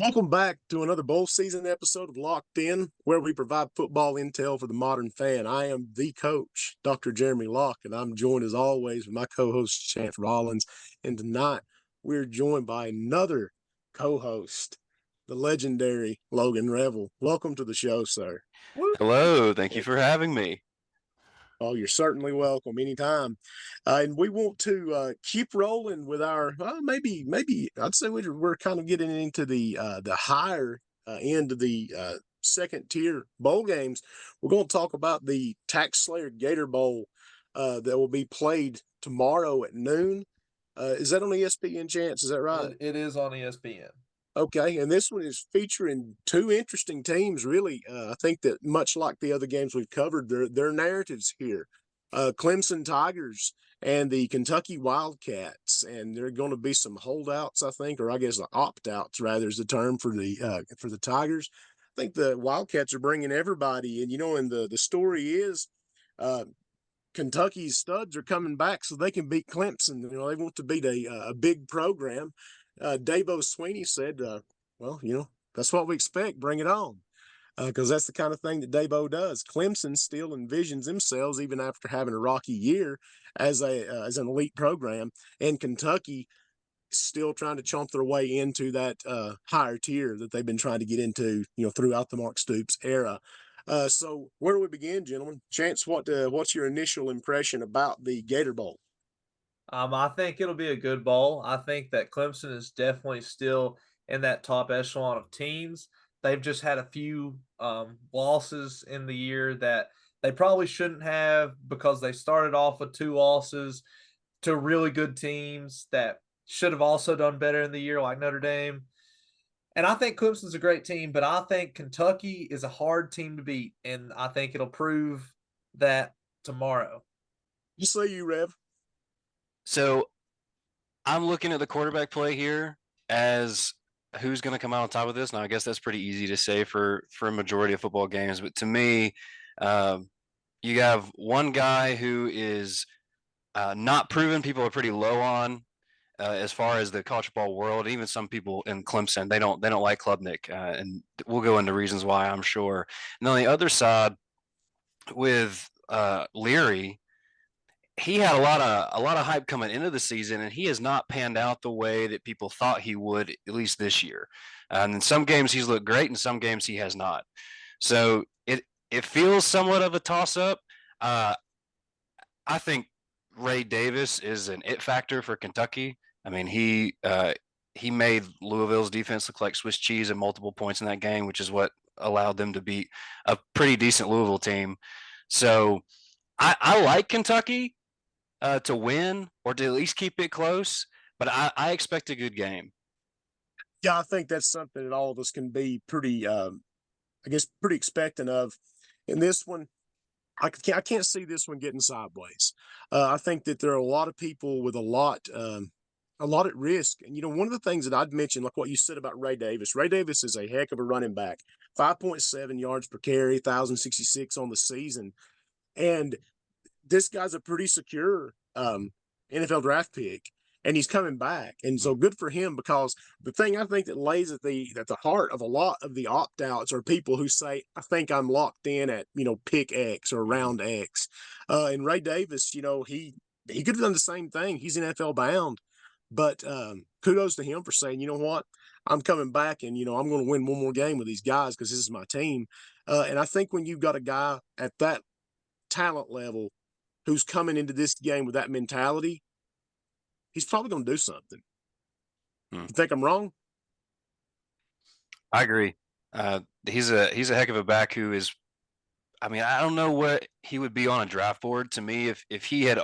Welcome back to another bowl season episode of Locked In, where we provide football intel for the modern fan. I am the coach, Dr. Jeremy Locke, and I'm joined as always with my co-host, Chance Rollins. And tonight we're joined by another co-host, the legendary Logan Revel. Welcome to the show, sir. Hello, thank you for having me. Oh, you're certainly welcome anytime. And we want to keep rolling with our maybe I'd say we're kind of getting into the higher end of the second tier bowl games. We're going to talk about the Taxslayer Gator Bowl that will be played tomorrow at noon. Is that on ESPN, Chance? Is that right? It is on ESPN. Okay, and this one is featuring two interesting teams, really. I think that much like the other games we've covered, their narratives here. Clemson Tigers and the Kentucky Wildcats, and there are going to be some holdouts, I think, or I guess opt-outs rather is the term for the Tigers. I think the Wildcats are bringing everybody, and and the story is, Kentucky's studs are coming back so they can beat Clemson. They want to beat a big program. Dabo Sweeney said, well, that's what we expect. Bring it on. Because that's the kind of thing that Dabo does. Clemson still envisions themselves, even after having a rocky year, as an elite program, and Kentucky still trying to chomp their way into that higher tier that they've been trying to get into, throughout the Mark Stoops era. So where do we begin, gentlemen? Chance, what's your initial impression about the Gator Bowl? I think it'll be a good bowl. I think that Clemson is definitely still in that top echelon of teams. They've just had a few losses in the year that they probably shouldn't have, because they started off with 2 losses to really good teams that should have also done better in the year, like Notre Dame. And I think Clemson's a great team, but I think Kentucky is a hard team to beat, and I think it'll prove that tomorrow. You say you, Rev. So I'm looking at the quarterback play here as who's going to come out on top of this. Now, I guess that's pretty easy to say for a majority of football games, but to me, you have one guy who is not proven. People are pretty low on as far as the college football world. Even some people in Clemson, they don't like Klubnik, and we'll go into reasons why, I'm sure. And on the other side, with Leary, he had a lot of hype coming into the season, and he has not panned out the way that people thought he would, at least this year. And in some games he's looked great, in some games he has not. So it feels somewhat of a toss up. I think Ray Davis is an it factor for Kentucky. I mean, he made Louisville's defense look like Swiss cheese at multiple points in that game, which is what allowed them to beat a pretty decent Louisville team. So I like Kentucky to win or to at least keep it close, but I expect a good game. Yeah, I think that's something that all of us can be pretty, pretty expectant of. In this one, I can't see this one getting sideways. I think that there are a lot of people with a lot at risk. And, one of the things that I'd mentioned, like what you said about Ray Davis, Ray Davis is a heck of a running back, 5.7 yards per carry, 1,066 on the season. And this guy's a pretty secure NFL draft pick, and he's coming back. And so good for him, because the thing I think that lays at the heart of a lot of the opt-outs are people who say, I think I'm locked in at, pick X or round X. And Ray Davis, he could have done the same thing. He's NFL bound. But kudos to him for saying, you know what, I'm coming back, and, I'm going to win one more game with these guys because this is my team. And I think when you've got a guy at that talent level who's coming into this game with that mentality, he's probably going to do something. You think I'm wrong? I agree. He's a heck of a back who is, I mean, I don't know what he would be on a draft board. To me, if he had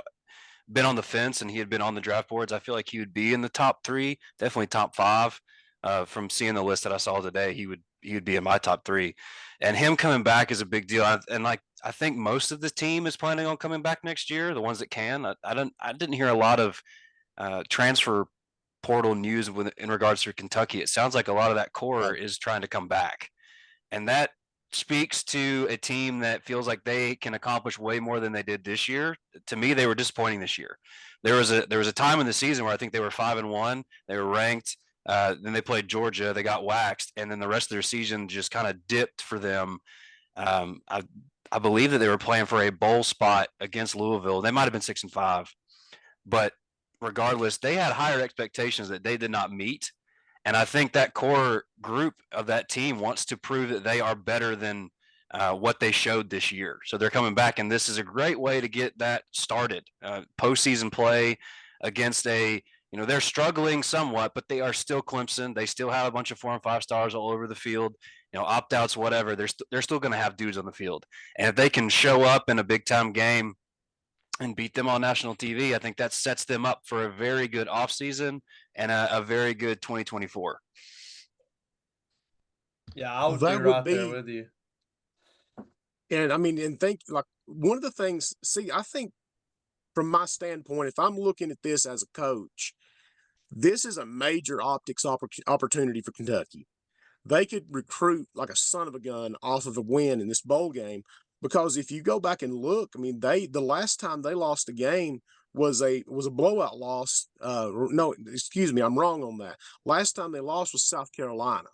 been on the fence and he had been on the draft boards, I feel like he would be in the top 3, definitely top 5. From seeing the list that I saw today, he would be in my top 3. And him coming back is a big deal. And I think most of the team is planning on coming back next year, the ones that can. I didn't hear a lot of transfer portal news in regards to Kentucky. It sounds like a lot of that core is trying to come back, and that speaks to a team that feels like they can accomplish way more than they did this year. To me, they were disappointing this year. There was a time in the season where I think they were 5-1. They were ranked Then they played Georgia. They got waxed, and then the rest of their season just kind of dipped for them. I believe that they were playing for a bowl spot against Louisville. They might have been 6-5, but regardless, they had higher expectations that they did not meet. And I think that core group of that team wants to prove that they are better than what they showed this year. So they're coming back, and this is a great way to get that started. Postseason play against they're struggling somewhat, but they are still Clemson. They still have a bunch of 4 and 5 stars all over the field. Opt-outs, whatever. They're still going to have dudes on the field. And if they can show up in a big-time game and beat them on national TV, I think that sets them up for a very good offseason and a very good 2024. Yeah, I would That be would right there be- with you. And I mean, and think like one of the things, I think from my standpoint, if I'm looking at this as a coach, this is a major optics opportunity for Kentucky. They could recruit like a son of a gun off of a win in this bowl game, because if you go back and look, I mean, the last time they lost a game was a blowout loss. No, excuse me, I'm wrong on that. Last time they lost was South Carolina.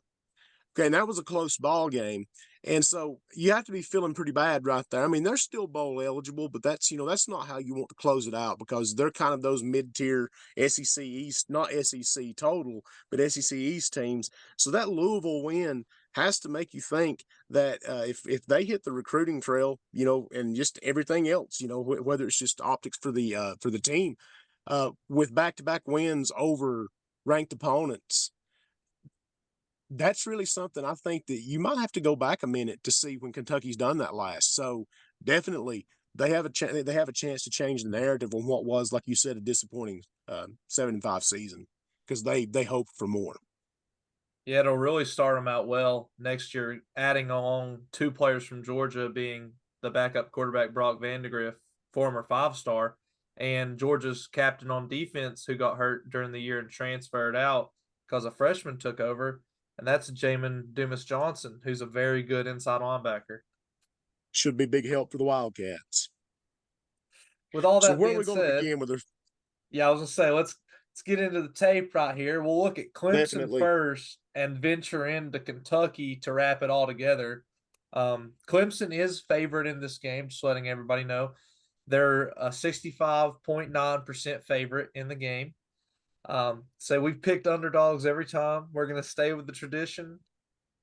Okay, and that was a close ball game. And so you have to be feeling pretty bad right there. I mean, they're still bowl eligible, but that's not how you want to close it out, because they're kind of those mid-tier SEC East, not SEC total, but SEC East teams. So that Louisville win has to make you think that if they hit the recruiting trail, and just everything else, whether it's just optics for the team, with back-to-back wins over ranked opponents, that's really something I think that you might have to go back a minute to see when Kentucky's done that last. So definitely they have a chance to change the narrative on what was, like you said, a disappointing 7-5 season, because they hope for more. Yeah, it'll really start them out well next year, adding on 2 players from Georgia, being the backup quarterback Brock Vandegrift, former 5-star, and Georgia's captain on defense, who got hurt during the year and transferred out because a freshman took over, and that's Jamin Dumas-Johnson, who's a very good inside linebacker. Should be big help for the Wildcats. With all So that where are being we going to said, begin with yeah, I was gonna say let's get into the tape right here. We'll look at Clemson Definitely. first and venture into Kentucky to wrap it all together. Clemson is favored in this game, just letting everybody know. They're a 65.9% favorite in the game. So we've picked underdogs every time. We're gonna stay with the tradition.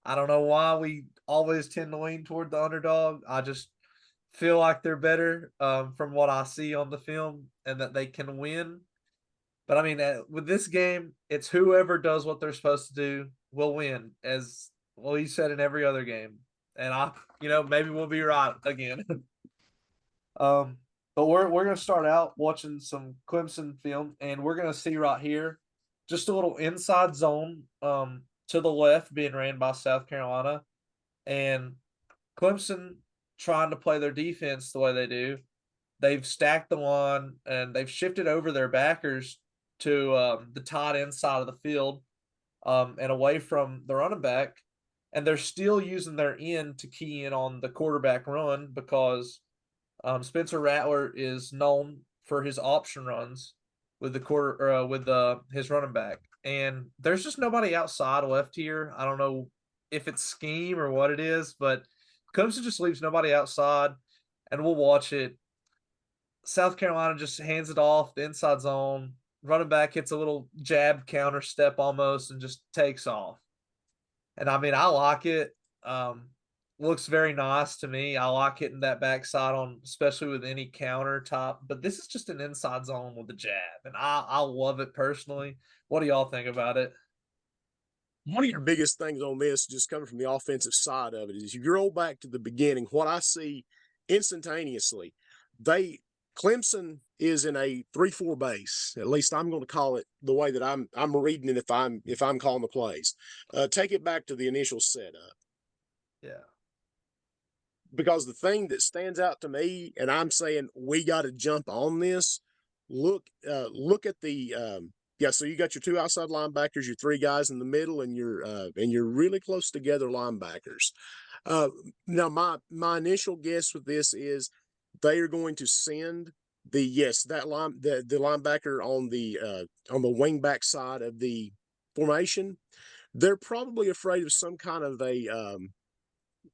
I don't know why we always tend to lean toward the underdog. I just feel like they're better from what I see on the film, and that they can win. But I mean, with this game, it's whoever does what they're supposed to do will win, as well you said in every other game. And maybe we'll be right again. But we're gonna start out watching some Clemson film, and we're gonna see right here just a little inside zone to the left being ran by South Carolina, and Clemson trying to play their defense the way they do. They've stacked the line and they've shifted over their backers to the tight end side of the field and away from the running back. And they're still using their end to key in on the quarterback run, because Spencer Rattler is known for his option runs with his running back. And there's just nobody outside left here. I don't know if it's scheme or what it is, but Clemson just leaves nobody outside, and we'll watch it. South Carolina just hands it off the inside zone. Running back hits a little jab counter step almost and just takes off. And I mean, I like it. Looks very nice to me. I like hitting that backside on, especially with any counter top. But this is just an inside zone with a jab, and I love it personally. What do y'all think about it? One of your biggest things on this, just coming from the offensive side of it, is if you roll back to the beginning, what I see instantaneously, Clemson is in a 3-4 base. At least I'm going to call it the way that I'm reading it if I'm calling the plays. Take it back to the initial setup. Yeah. Because the thing that stands out to me, and I'm saying we got to jump on this, look at the so you got your 2 outside linebackers, your 3 guys in the middle, and your really close together linebackers. Now my initial guess with this is they are going to send the linebacker on the wing back side of the formation, they're probably afraid of some kind of a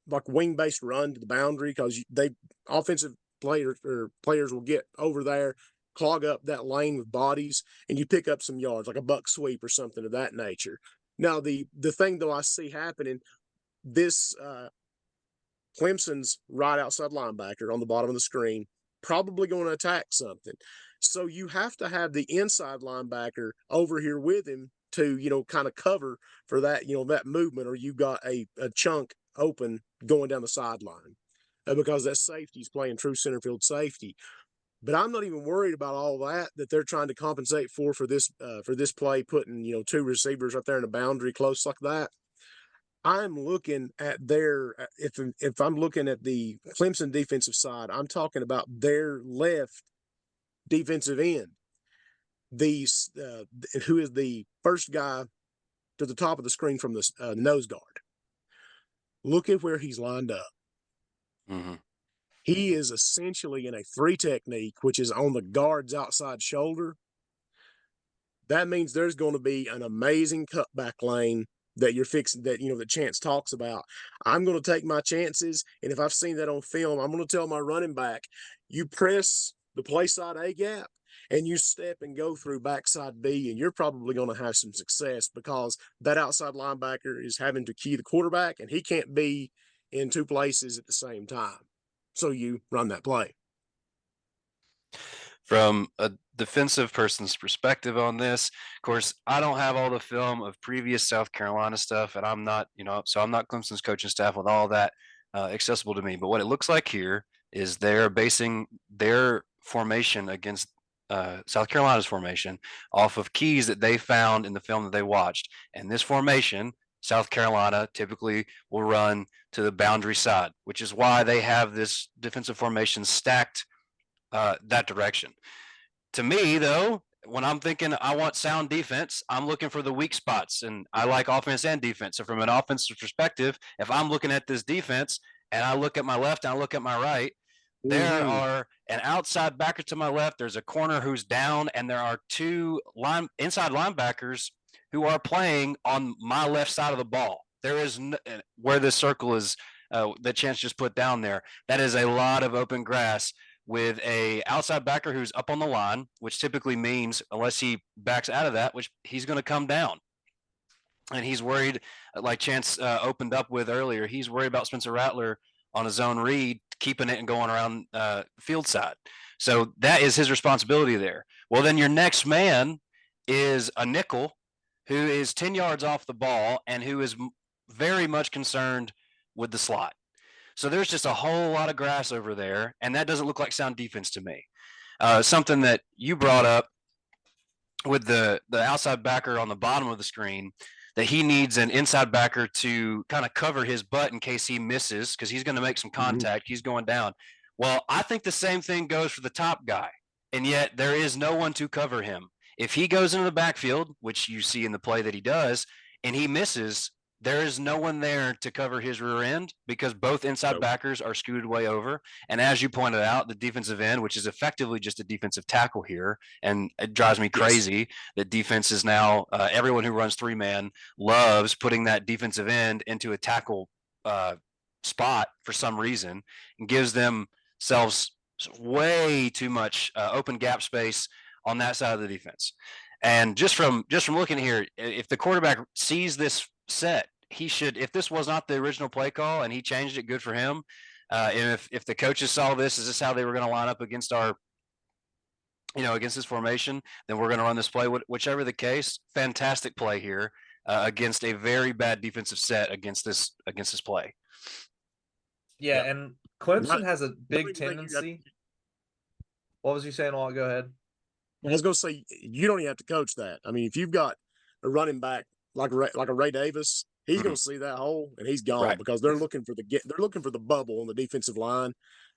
like wing-based run to the boundary because they offensive players will get over there, clog up that lane with bodies, and you pick up some yards like a buck sweep or something of that nature. Now, the thing though I see happening, this Clemson's right outside linebacker on the bottom of the screen probably going to attack something. So you have to have the inside linebacker over here with him to, kind of cover for that, that movement, or you've got a chunk open going down the sideline because that safety is playing true center field safety. But I'm not even worried about all that they're trying to compensate for this play, putting, two receivers right there in the boundary close like that. I'm looking at if I'm looking at the Clemson defensive side, I'm talking about their left defensive end. Who is the first guy to the top of the screen from the nose guard. Look at where he's lined up. Mm-hmm. He is essentially in a 3 technique, which is on the guard's outside shoulder. That means there's going to be an amazing cutback lane that you're fixing, that Chance talks about. I'm going to take my chances, and if I've seen that on film, I'm going to tell my running back, you press the play side A gap, and you step and go through backside B, and you're probably going to have some success because that outside linebacker is having to key the quarterback, and he can't be in 2 places at the same time. So you run that play. From a defensive person's perspective on this, of course, I don't have all the film of previous South Carolina stuff, and I'm not, so I'm not Clemson's coaching staff with all that accessible to me. But what it looks like here is they're basing their formation against South Carolina's formation off of keys that they found in the film that they watched. And this formation, South Carolina typically will run to the boundary side, which is why they have this defensive formation stacked that direction. To me, though, when I'm thinking I want sound defense, I'm looking for the weak spots, and I like offense and defense. So from an offensive perspective, if I'm looking at this defense and I look at my left and I look at my right, there are an outside backer to my left, there's a corner who's down, and there are 2 inside linebackers who are playing on my left side of the ball. There is where this circle is that Chance just put down there. That is a lot of open grass with a outside backer who's up on the line, which typically means unless he backs out of that, which he's going to come down. And he's worried, like Chance opened up with earlier, he's worried about Spencer Rattler on a zone read, keeping it and going around field side. So that is his responsibility there. Well, then your next man is a nickel who is 10 yards off the ball and who is very much concerned with the slot. So there's just a whole lot of grass over there, and that doesn't look like sound defense to me. Something that you brought up with the outside backer on the bottom of the screen, that he needs an inside backer to kind of cover his butt in case he misses because he's going to make some contact. He's going down. Well, I think the same thing goes for the top guy, and yet there is no one to cover him. If he goes into the backfield, which you see in the play that he does, and he misses, there is no one there to cover his rear end because both inside backers are scooted way over. And as you pointed out, the defensive end, which is effectively just a defensive tackle here, and it drives me crazy that defense is now everyone who runs 3-man loves putting that defensive end into a tackle spot for some reason and gives themselves way too much open gap space on that side of the defense. And just from looking here, if the quarterback sees this set, he should, if this was not the original play call and he changed it, good for him. And if the coaches saw this, is this how they were going to line up against our, against this formation, then we're going to run this play. Whichever the case, fantastic play here against a very bad defensive set against this play. Yeah, and Clemson has a big tendency. What was you saying? Go ahead. I was going to say, you don't even have to coach that. I mean, if you've got a running back like a Ray Davis, he's going to see that hole and he's gone because they're looking for the bubble on the defensive line,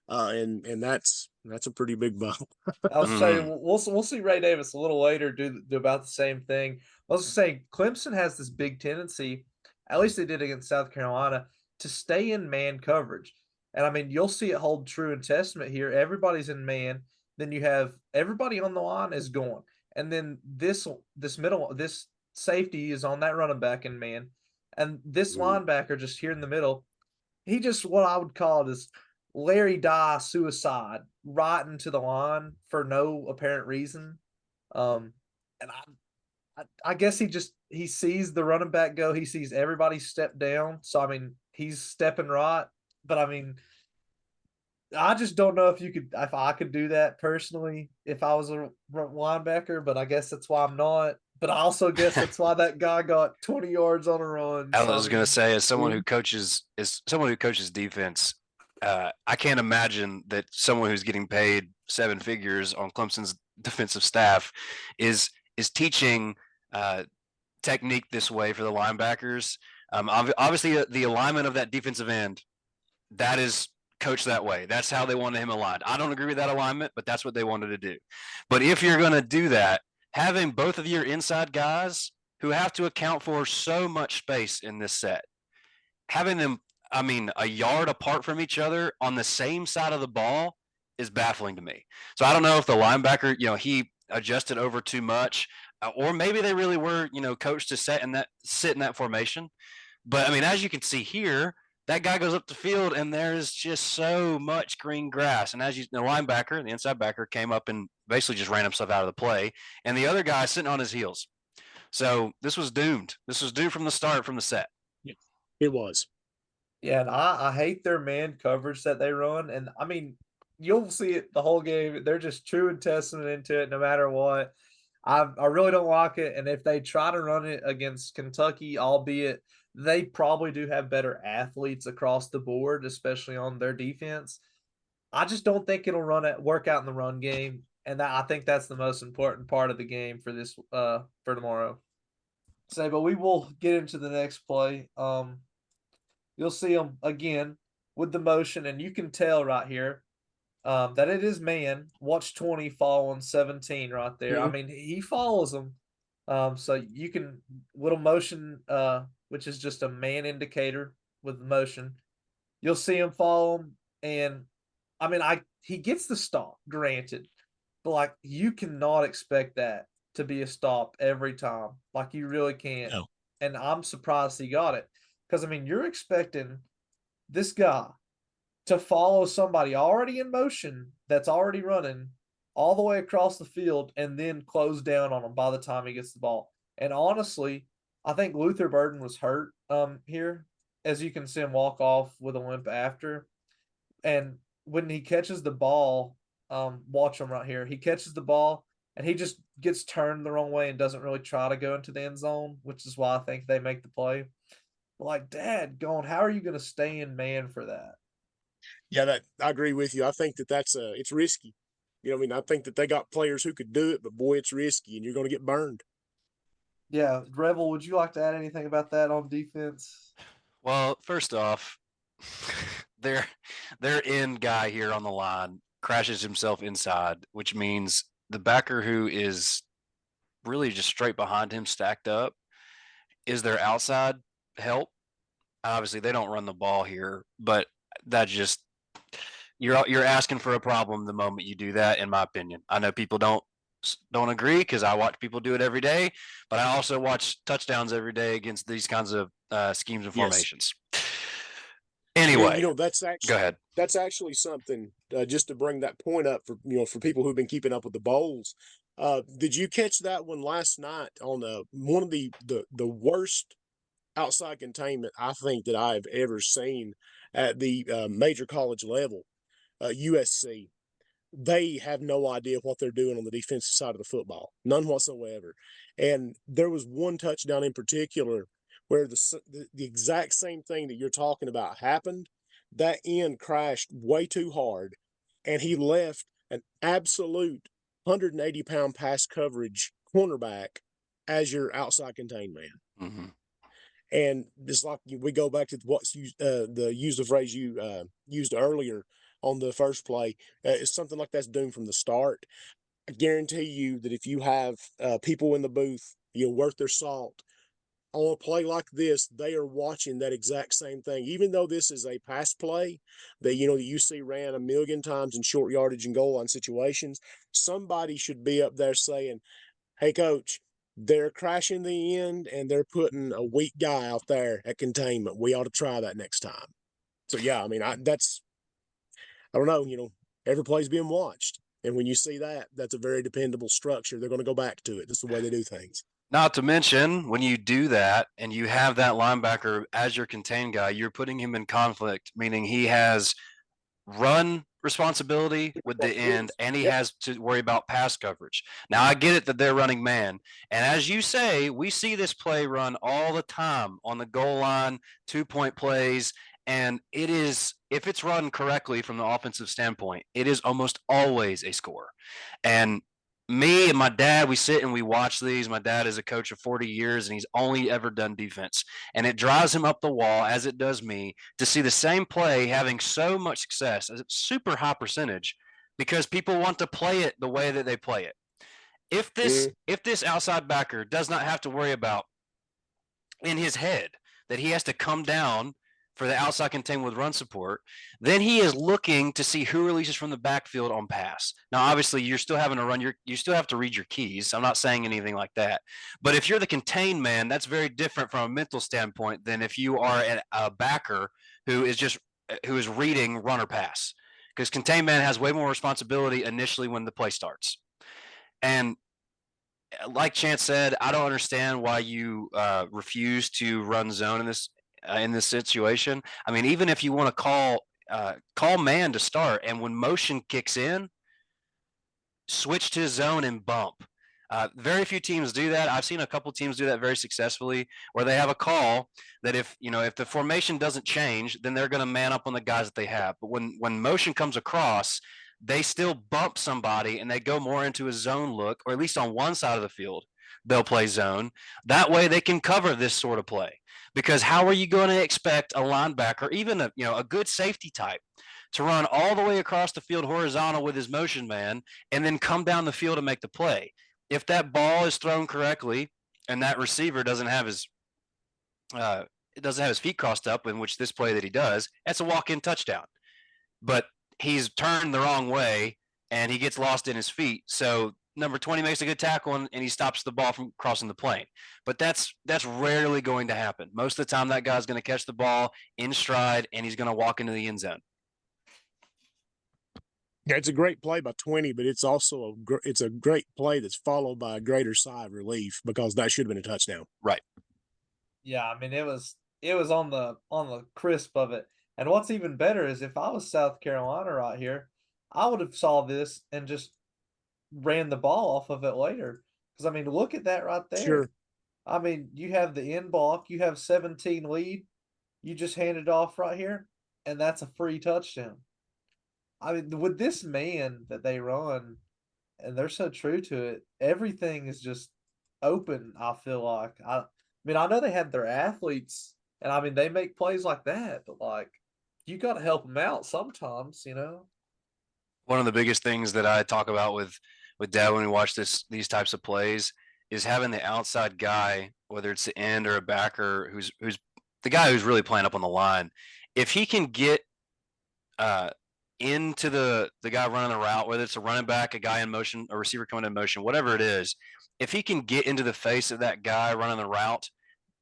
and that's a pretty big bubble. I was saying we'll see Ray Davis a little later do about the same thing. I was saying Clemson has this big tendency, at least they did against South Carolina, to stay in man coverage, and I mean you'll see it hold true in Testament here. Everybody's in man. Then you have everybody on the line is going, and then this safety is on that running back in man, and this linebacker just here in the middle, he just what I would call it is Larry Die suicide right into the line for no apparent reason. And I guess he sees the running back go, he sees everybody step down. So I mean, he's stepping right, but I mean, I just don't know if I could do that personally if I was a linebacker, but I guess that's why I'm not. But I also guess that's why that guy got 20 yards on a run. I So was I gonna mean, say, as someone who coaches defense, I can't imagine that someone who's getting paid seven figures on Clemson's defensive staff is teaching technique this way for the linebackers. Obviously, the alignment of that defensive end, that is coached that way. That's how they wanted him aligned. I don't agree with that alignment, but that's what they wanted to do. But if you're going to do that, having both of your inside guys who have to account for so much space in this set, having them, I mean, a yard apart from each other on the same side of the ball is baffling to me. So I don't know if the linebacker, he adjusted over too much, or maybe they really were, coached to sit in that formation. But I mean, as you can see here, that guy goes up the field and there's just so much green grass. And as the linebacker, the inside backer, came up and basically just ran himself out of the play. And the other guy sitting on his heels. So this was doomed. This was doomed from the start, from the set. It was. yeah, and I hate their man coverage that they run. And I mean, you'll see it the whole game. They're just true and testament into it no matter what. I really don't like it. And if they try to run it against Kentucky, albeit they probably do have better athletes across the board, especially on their defense. I just don't think it'll work out in the run game, and I think that's the most important part of the game for this for tomorrow. Say, but we will get into the next play. You'll see them again with the motion, and you can tell right here that it is man. Watch 20 following 17 right there. I mean, he follows them. So you can little motion, which is just a man indicator with motion. You'll see him follow him, and I mean, he gets the stop, granted, but like you cannot expect that to be a stop every time. Like you really can't. No. And I'm surprised he got it because I mean, you're expecting this guy to follow somebody already in motion that's already running all the way across the field and then close down on him by the time he gets the ball. And honestly, I think Luther Burden was hurt here, as you can see him walk off with a limp after. And when he catches the ball, watch him right here. He catches the ball and he just gets turned the wrong way and doesn't really try to go into the end zone, which is why I think they make the play. But like, Dad, how are you going to stay in man for that? Yeah, I agree with you. I think that's it's risky. I mean, I think that they got players who could do it, but boy, it's risky, and you're going to get burned. Yeah, Rebel, would you like to add anything about that on defense? Well, first off, their end guy here on the line crashes himself inside, which means the backer who is really just straight behind him, stacked up, is their outside help. Obviously, they don't run the ball here, but that just you're asking for a problem the moment you do that, in my opinion. I know people don't agree because I watch people do it every day, but I also watch touchdowns every day against these kinds of schemes and formations. Anyway, go ahead. That's actually something just to bring that point up for for people who've been keeping up with the bowls. Did you catch that one last night on one of the worst outside containment I think that I've ever seen at the major college level? USC, they have no idea what they're doing on the defensive side of the football, none whatsoever. And there was one touchdown in particular where the exact same thing that you're talking about happened. That end crashed way too hard, and he left an absolute 180-pound pass coverage cornerback as your outside contained man. Mm-hmm. And it's like we go back to what's the use of phrase you used earlier on the first play. It's something like that's doomed from the start. I guarantee you that if you have people in the booth, worth their salt, on a play like this, they are watching that exact same thing. Even though this is a pass play that that you see ran a million times in short yardage and goal line situations, somebody should be up there saying, "Hey, coach, they're crashing the end and they're putting a weak guy out there at containment. We ought to try that next time. So yeah, I mean, I don't know, every play's being watched. And when you see that, that's a very dependable structure. They're going to go back to it. That's the way they do things. Not to mention, when you do that and you have that linebacker as your contained guy, you're putting him in conflict, meaning he has run responsibility with the end and he has to worry about pass coverage. Now, I get it that they're running man. And as you say, we see this play run all the time on the goal line, 2-point plays. And it is, if it's run correctly from the offensive standpoint, it is almost always a score. And me and my dad, we sit and we watch these. My dad is a coach of 40 years and he's only ever done defense. And it drives him up the wall, as it does me, to see the same play having so much success, as it's super high percentage, because people want to play it the way that they play it. If this outside backer does not have to worry about in his head that he has to come down for the outside containment with run support, then he is looking to see who releases from the backfield on pass. Now, obviously, you're still having to run you still have to read your keys. I'm not saying anything like that. But if you're the contained man, that's very different from a mental standpoint than if you are a backer who is reading run or pass. Because contained man has way more responsibility initially when the play starts. And like Chance said, I don't understand why you refuse to run zone in this situation. I mean, even if you want to call man to start, and when motion kicks in, switch to zone and bump. Very few teams do that. I've seen a couple teams do that very successfully, where they have a call that if the formation doesn't change, then they're going to man up on the guys that they have. But when motion comes across, they still bump somebody and they go more into a zone look, or at least on one side of the field, they'll play zone. That way they can cover this sort of play. Because how are you going to expect a linebacker, even a good safety type, to run all the way across the field horizontal with his motion man and then come down the field and make the play? If that ball is thrown correctly and that receiver doesn't have his feet crossed up, in which this play that he does, that's a walk-in touchdown. But he's turned the wrong way and he gets lost in his feet. So number 20 makes a good tackle and he stops the ball from crossing the plane. But that's rarely going to happen. Most of the time, that guy's going to catch the ball in stride and he's going to walk into the end zone. Yeah, it's a great play by 20, but it's also it's a great play that's followed by a greater sigh of relief, because that should have been a touchdown. Right. Yeah, I mean, it was on the crisp of it. And what's even better is, if I was South Carolina right here, I would have saw this and just ran the ball off of it later. Because, I mean, look at that right there. Sure. I mean, you have the end block, you have 17 lead, you just hand it off right here, and that's a free touchdown. I mean, with this man that they run, and they're so true to it, everything is just open, I feel like. I mean, I know they have their athletes, and I mean, they make plays like that, but like, you got to help them out sometimes, One of the biggest things that I talk about with Dad when we watch these types of plays is having the outside guy, whether it's the end or a backer, who's the guy who's really playing up on the line. If he can get into the guy running the route, whether it's a running back, a guy in motion, a receiver coming in motion, whatever it is, if he can get into the face of that guy running the route,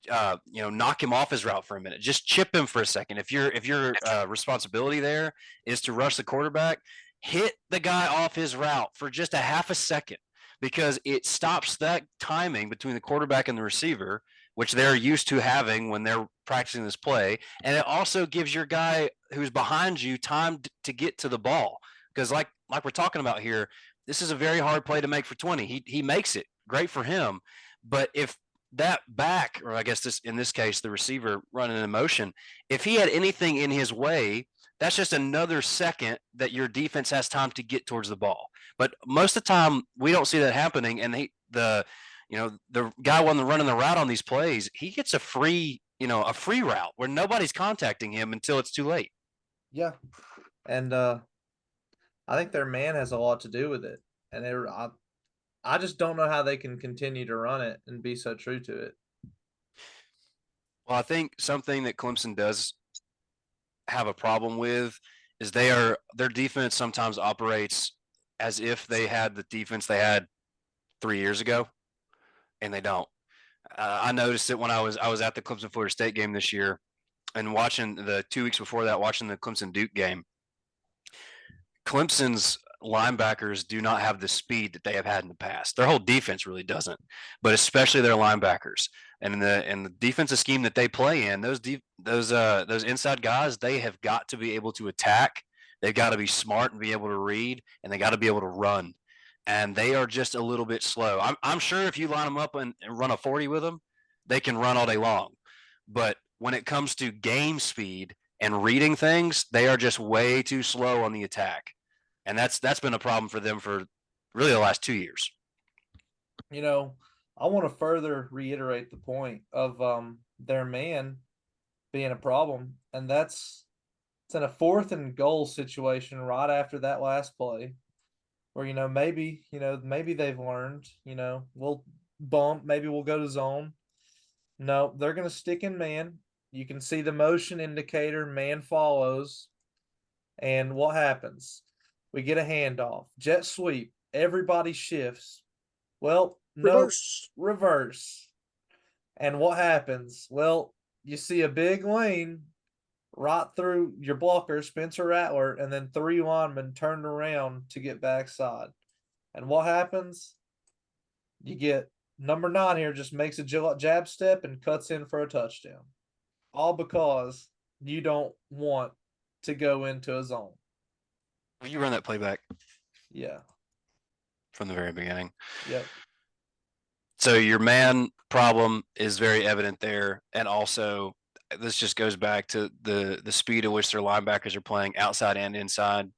knock him off his route for a minute, just chip him for a second. If your responsibility there is to rush the quarterback, hit the guy off his route for just a half a second, because it stops that timing between the quarterback and the receiver, which they're used to having when they're practicing this play. And it also gives your guy who's behind you time to get to the ball. Because like we're talking about here, this is a very hard play to make for 20. He makes it. Great for him. But if that back, or I guess in this case, the receiver running in motion, if he had anything in his way, that's just another second that your defense has time to get towards the ball. But most of the time, we don't see that happening. And the guy running the route on these plays, he gets a free route where nobody's contacting him until it's too late. Yeah. And I think their man has a lot to do with it. And I just don't know how they can continue to run it and be so true to it. Well, I think something that Clemson does have a problem with is their defense sometimes operates as if they had the defense they had 3 years ago. and they don't. I noticed it when I was at the Clemson Florida State game this year, and watching the 2 weeks before that, watching the Clemson Duke game. Clemson's linebackers do not have the speed that they have had in the past. Their whole defense really doesn't, but especially their linebackers. And in the defensive scheme that they play in, those inside guys, they have got to be able to attack. They've got to be smart and be able to read, and they got to be able to run. And they are just a little bit slow. I'm sure if you line them up and run a 40 with them, they can run all day long. But when it comes to game speed and reading things, they are just way too slow on the attack. And that's been a problem for them for really the last 2 years. You know, I want to further reiterate the point of their man being a problem, and it's in a 4th and goal situation right after that last play, where maybe they've learned. We'll bump, maybe we'll go to zone. No, they're going to stick in man. You can see the motion indicator, man follows, and what happens? We get a handoff, jet sweep, everybody shifts. Well, no, reverse. And what happens? Well, you see a big lane right through your blocker, Spencer Rattler, and then 3 linemen turned around to get backside. And what happens? You get number 9 here, just makes a jab step and cuts in for a touchdown. All because you don't want to go into a zone. Will you run that playback? Yeah. From the very beginning. Yep. So your man problem is very evident there. And also, this just goes back to the speed at which their linebackers are playing outside and inside.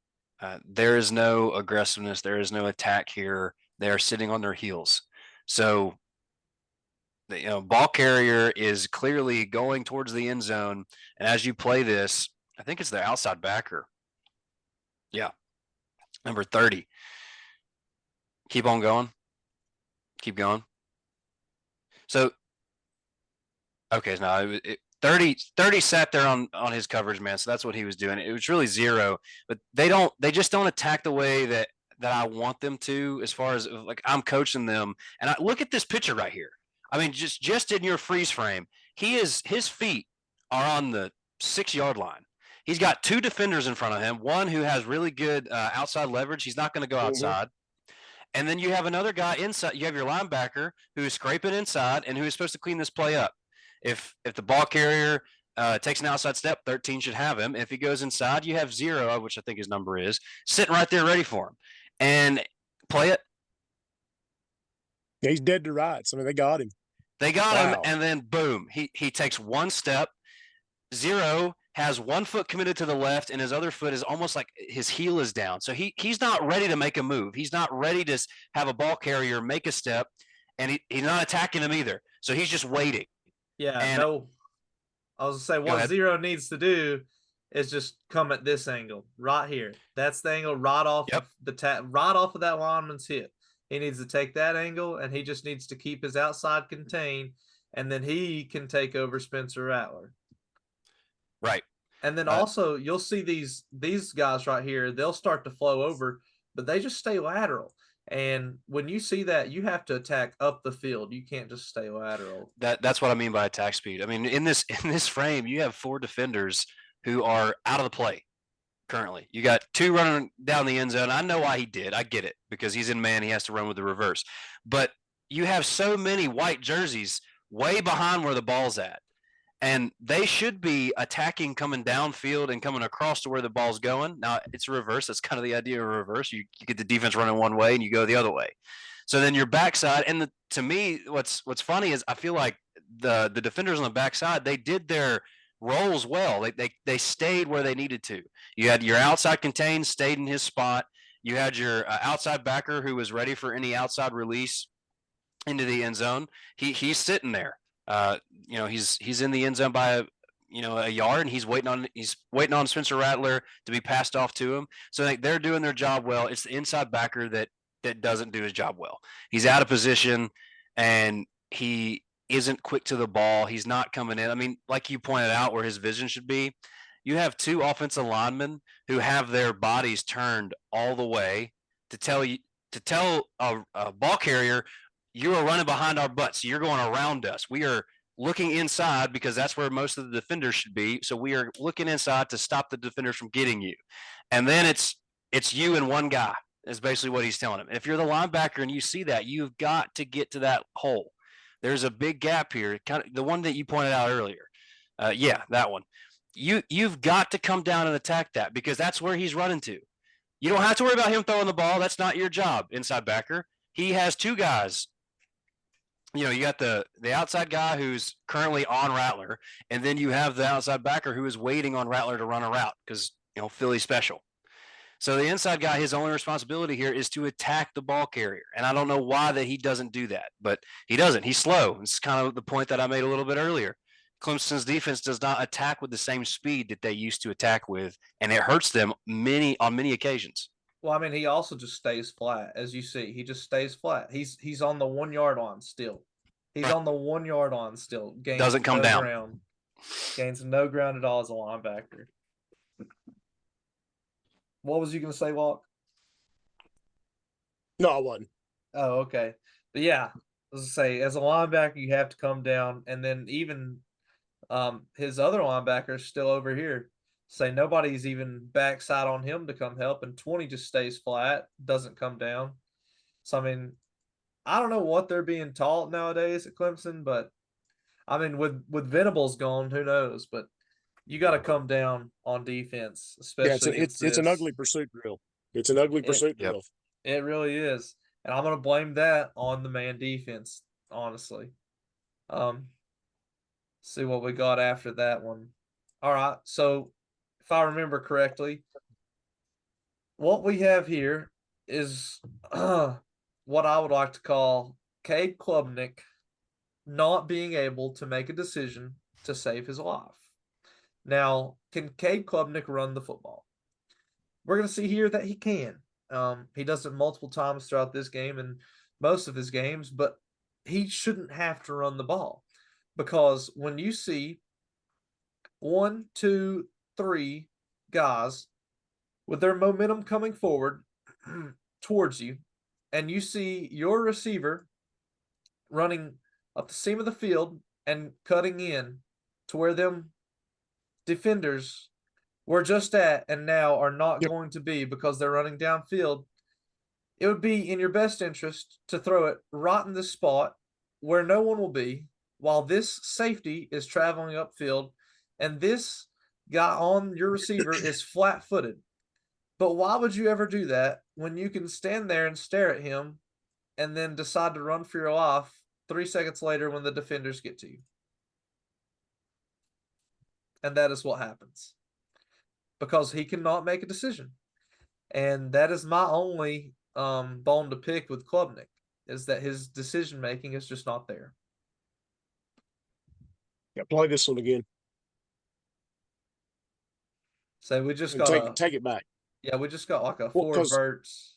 There is no aggressiveness. There is no attack here. They are sitting on their heels. So, ball carrier is clearly going towards the end zone. And as you play this, I think it's the outside backer. Yeah. Number 30. Keep on going. Keep going. So, okay, now 30 sat there on his coverage, man. So that's what he was doing. It was really 0, but they just don't attack the way that I want them to, as far as like I'm coaching them. And I look at this picture right here. I mean, just in your freeze frame, his feet are on the 6-yard line. He's got 2 defenders in front of him, one who has really good outside leverage. He's not going to go outside. And then you have another guy inside. You have your linebacker who is scraping inside and who is supposed to clean this play up. If the ball carrier takes an outside step, 13 should have him. If he goes inside, you have 0, which I think his number is, sitting right there ready for him. And play it. Yeah, he's dead to rights. I mean, they got him. They got him, and then boom, he takes 1 step. 0 has 1 foot committed to the left, and his other foot is almost like his heel is down. So he's not ready to make a move. He's not ready to have a ball carrier make a step, and he's not attacking him either. So he's just waiting. Yeah, I was going to say what 0 needs to do is just come at this angle right here. That's the angle right off of right off of that lineman's hip. He needs to take that angle, and he just needs to keep his outside contained, and then he can take over Spencer Rattler. Right. And then also you'll see these guys right here, they'll start to flow over, but they just stay lateral. And when you see that, you have to attack up the field. You can't just stay lateral. That's what I mean by attack speed. I mean, in this frame, you have 4 defenders who are out of the play currently. You got 2 running down the end zone. I know why he did. I get it, because he's in man. He has to run with the reverse. But you have so many white jerseys way behind where the ball's at. And they should be attacking coming downfield and coming across to where the ball's going. Now, it's a reverse. That's kind of the idea of reverse. You get the defense running one way and you go the other way. So then your backside, and to me, what's funny is I feel like the defenders on the backside, they did their roles well. They stayed where they needed to. You had your outside contained, stayed in his spot. You had your outside backer who was ready for any outside release into the end zone. He's sitting there. He's in the end zone by a yard, and he's waiting on Spencer Rattler to be passed off to him. So they're doing their job well. It's the inside backer that doesn't do his job well. He's out of position, and he isn't quick to the ball. He's not coming in. I mean, like you pointed out, where his vision should be. You have 2 offensive linemen who have their bodies turned all the way to tell a ball carrier you are running behind our butts. You're going around us. We are looking inside because that's where most of the defenders should be. So we are looking inside to stop the defenders from getting you. And then it's you and one guy is basically what he's telling him. If you're the linebacker and you see that, you've got to get to that hole. There's a big gap here, kind of the one that you pointed out earlier. Yeah, that one. You've got to come down and attack that because that's where he's running to. You don't have to worry about him throwing the ball. That's not your job, inside backer. He has two guys. You know, you got the outside guy who's currently on Rattler, and then you have the outside backer who is waiting on Rattler to run a route because, you know, Philly's special. So the inside guy, his only responsibility here is to attack the ball carrier. And I don't know why that he doesn't do that, but he doesn't. He's slow. It's kind of the point that I made a little bit earlier. Clemson's defense does not attack with the same speed that they used to attack with, and it hurts them on many occasions. Well, I mean, he also just stays flat, as you see. He just stays flat. He's on the 1 yard line still. He's on the 1 yard line still. Gains Doesn't come down. Ground. Gains no ground at all as a linebacker. What was you going to say, Walk? No, I wasn't. Oh, okay. But yeah, as I say, as a linebacker, you have to come down, and then even his other linebacker is still over here. Say nobody's even backside on him to come help, and 20 just stays flat, doesn't come down. So I mean, I don't know what they're being taught nowadays at Clemson, but I mean, with Venables gone, who knows? But you got to come down on defense, especially. Yeah, it's an ugly pursuit drill. It's an ugly pursuit drill. It really is, and I'm going to blame that on the man defense, honestly. See what we got after that one. All right, so if I remember correctly, what we have here is what I would like to call Cade Klubnik not being able to make a decision to save his life. Now, can Cade Klubnik run the football? We're going to see here that he can. He does it multiple times throughout this game and most of his games, but he shouldn't have to run the ball because when you see 1, 2, 3 guys with their momentum coming forward towards you, and you see your receiver running up the seam of the field and cutting in to where them defenders were just at and now are not going to be because they're running downfield, it would be in your best interest to throw it right in this spot where no one will be while this safety is traveling upfield and this guy on your receiver is flat-footed. But why would you ever do that when you can stand there and stare at him and then decide to run for your life 3 seconds later when the defenders get to you? And that is what happens because he cannot make a decision. And that is my only bone to pick with Klubnik, is that his decision-making is just not there. Yeah, play this one again. So we just got take it back. Yeah, we just got like a 4 verts.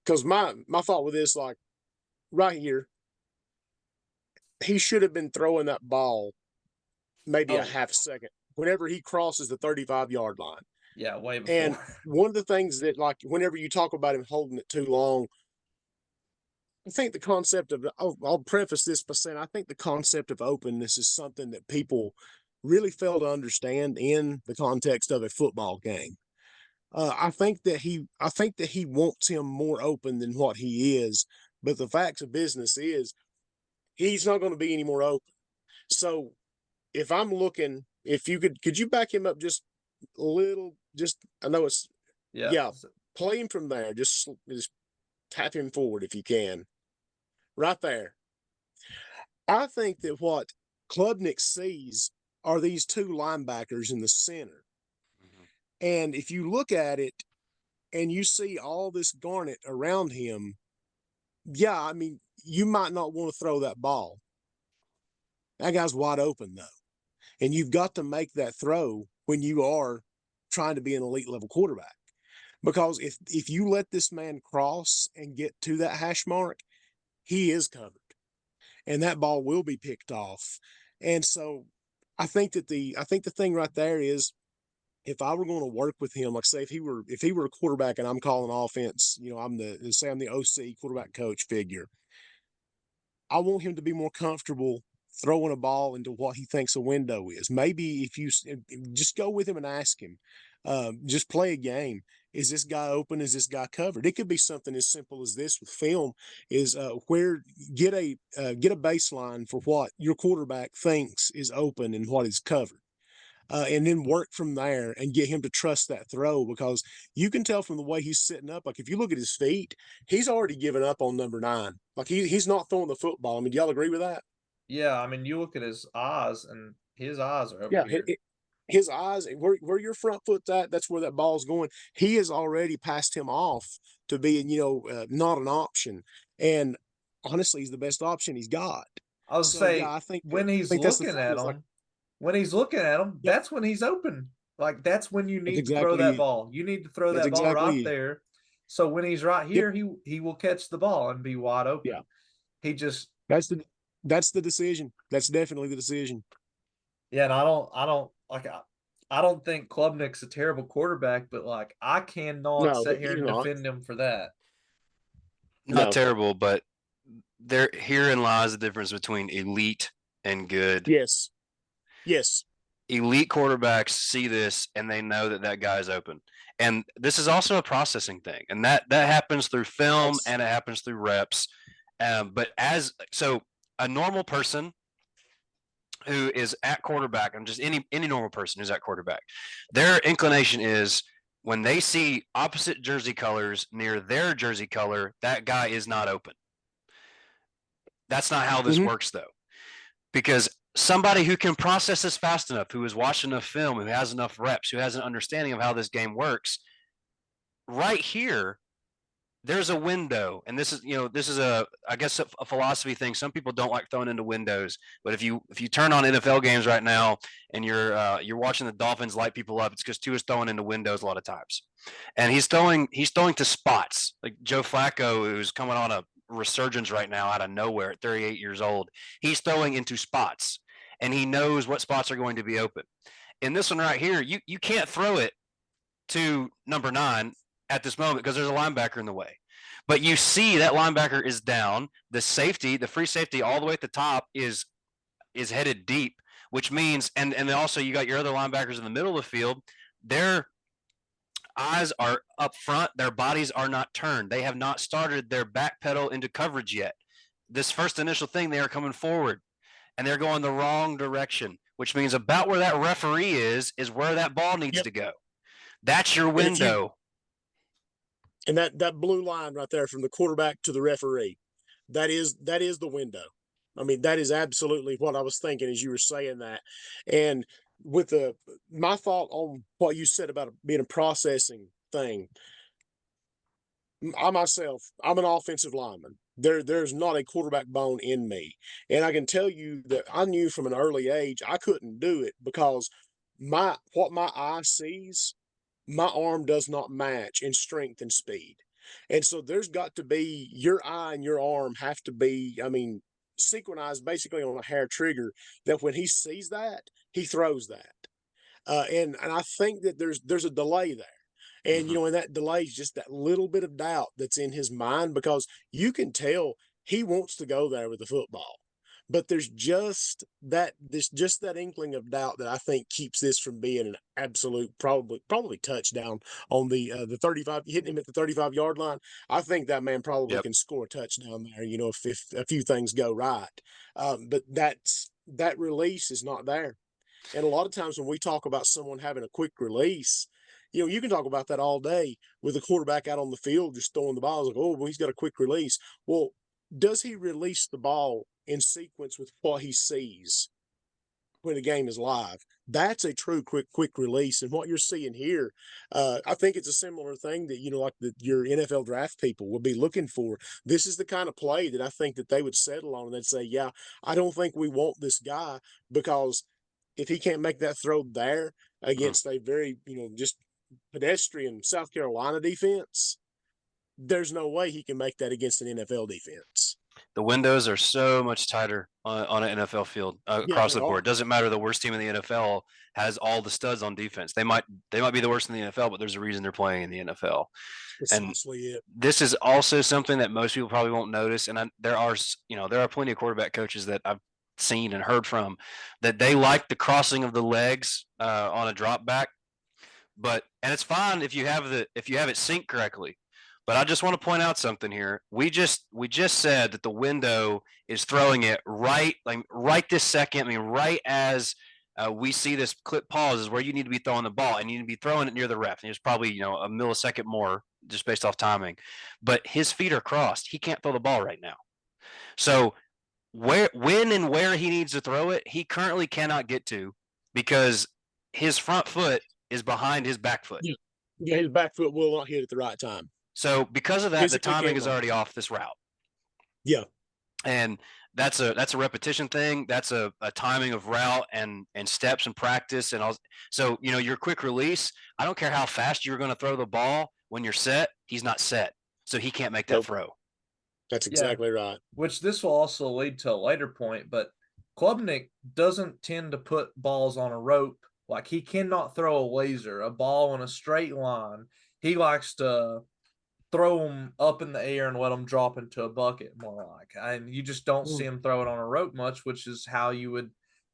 Because my thought with this, like right here, he should have been throwing that ball maybe a half second whenever he crosses the 35-yard line. Yeah, way before. And one of the things that, like, whenever you talk about him holding it too long, I think the concept of, I'll preface this by saying, I think the concept of openness is something that people really fail to understand in the context of a football game. I think that he wants him more open than what he is, but the facts of business is he's not going to be any more open. So if I'm looking, if you could you back him up just a little, I know it's, play him from there. Just tap him forward if you can. Right there. I think that what Klubnik sees are these 2 linebackers in the center. And if you look at it and you see all this garnet around him, yeah, I mean, you might not want to throw that ball. That guy's wide open, though. And you've got to make that throw when you are trying to be an elite level quarterback. Because if you let this man cross and get to that hash mark, he is covered. And that ball will be picked off. And so I think the thing right there is, if I were going to work with him, like say if he were a quarterback and I'm calling offense, you know, I'm the OC quarterback coach figure, I want him to be more comfortable throwing a ball into what he thinks a window is. Maybe if you just go with him and ask him, just play a game. Is this guy open? Is this guy covered? It could be something as simple as this with film: is where get a baseline for what your quarterback thinks is open and what is covered. And then work from there and get him to trust that throw, because you can tell from the way he's sitting up. Like if you look at his feet, he's already given up on number 9. Like he's not throwing the football. I mean, do y'all agree with that? Yeah, I mean, you look at his eyes, and his eyes are over Yeah, here. his eyes, where your front foot's at, that's where that ball's going. He has already passed him off to being, not an option. And honestly, he's the best option he's got. I would So yeah, say I think when he's that's the looking thing. at Is like, him, when he's looking at him, yep, that's when he's open. Like that's when you that's need to throw that exactly ball. You need to throw that's that ball right exactly there. So when he's right yep, here, he will catch the ball and be wide yeah. open. He just That's the decision. That's definitely the decision. Yeah, and I don't think Klubnik's a terrible quarterback, but like I cannot No, sit here he's and not. defend him for that. Not No. terrible, but herein lies the difference between elite and good. Yes. Yes. Elite quarterbacks see this and they know that that guy's open. And this is also a processing thing, and that happens through film Yes. and it happens through reps. But a normal person who is at quarterback, and just any normal person who's at quarterback, their inclination is when they see opposite jersey colors near their jersey color, that guy is not open. That's not how this works, though, because somebody who can process this fast enough, who has watched enough film, who has enough reps, who has an understanding of how this game works, right here, there's a window. And this is I guess a philosophy thing. Some people don't like throwing into windows, but if you turn on NFL games right now and you're watching the Dolphins light people up, it's because Tua's throwing into windows a lot of times, and he's throwing to spots. Like Joe Flacco, who's coming on a resurgence right now out of nowhere at 38 years old, he's throwing into spots, and he knows what spots are going to be open. In this one right here, you can't throw it to number 9 at this moment because there's a linebacker in the way. But you see that linebacker is down. The free safety all the way at the top is headed deep, which means, and then also you got your other linebackers in the middle of the field. Their eyes are up front. Their bodies are not turned. They have not started their back pedal into coverage yet. This first initial thing, they are coming forward, and they're going the wrong direction, which means about where that referee is where that ball needs to go. That's your window. And that blue line right there from the quarterback to the referee, that is the window. I mean, that is absolutely what I was thinking as you were saying that. And with my thought on what you said about it being a processing thing, I'm an offensive lineman. There's not a quarterback bone in me. And I can tell you that I knew from an early age I couldn't do it because what my eye sees, my arm does not match in strength and speed. And so there's got to be your eye and your arm have to be, I mean, synchronized basically on a hair trigger, that when he sees that, he throws that. And I think that there's a delay there. And, and that delay is just that little bit of doubt that's in his mind, because you can tell he wants to go there with the football. But there's just that inkling of doubt that I think keeps this from being an absolute probably touchdown on the 35, hitting him at the 35-yard line. I think that man probably can score a touchdown there, if a few things go right. But that release is not there. And a lot of times when we talk about someone having a quick release, you can talk about that all day with the quarterback out on the field just throwing the ball. It's like, oh, well, he's got a quick release. Well, does he release the ball in sequence with what he sees when the game is live? That's a true quick release. And what you're seeing here, I think it's a similar thing that, like your NFL draft people will be looking for. This is the kind of play that I think that they would settle on, and they'd say, yeah, I don't think we want this guy, because if he can't make that throw there against a very, just pedestrian South Carolina defense, there's no way he can make that against an NFL defense. The windows are so much tighter on an NFL field Yeah, across they the board. are. It doesn't matter. The worst team in the NFL has all the studs on defense. They might be the worst in the NFL, but there's a reason they're playing in the NFL. And Precisely it. this is also something that most people probably won't notice. And there are plenty of quarterback coaches that I've seen and heard from that they like the crossing of the legs on a drop back. And it's fine if you have it synced correctly. But I just want to point out something here. We just said that the window is throwing it right this second. I mean, right as we see this clip pause is where you need to be throwing the ball, and you need to be throwing it near the ref. And there's probably a millisecond more just based off timing. But his feet are crossed. He can't throw the ball right now. So when and where he needs to throw it, he currently cannot get to because his front foot is behind his back foot. Yeah, his back foot will not hit at the right time. So because of that, the Physically timing is cannot. already off this route. Yeah. And that's a repetition thing. That's a timing of route and steps and practice and all. So your quick release. I don't care how fast you're going to throw the ball. When you're set, he's not set, so he can't make that throw. That's exactly right. Which this will also lead to a later point, but Klubnik doesn't tend to put balls on a rope. Like, he cannot throw a laser, a ball in a straight line. He likes to throw them up in the air and let them drop into a bucket more like. And you just don't see him throw it on a rope much, which is how you would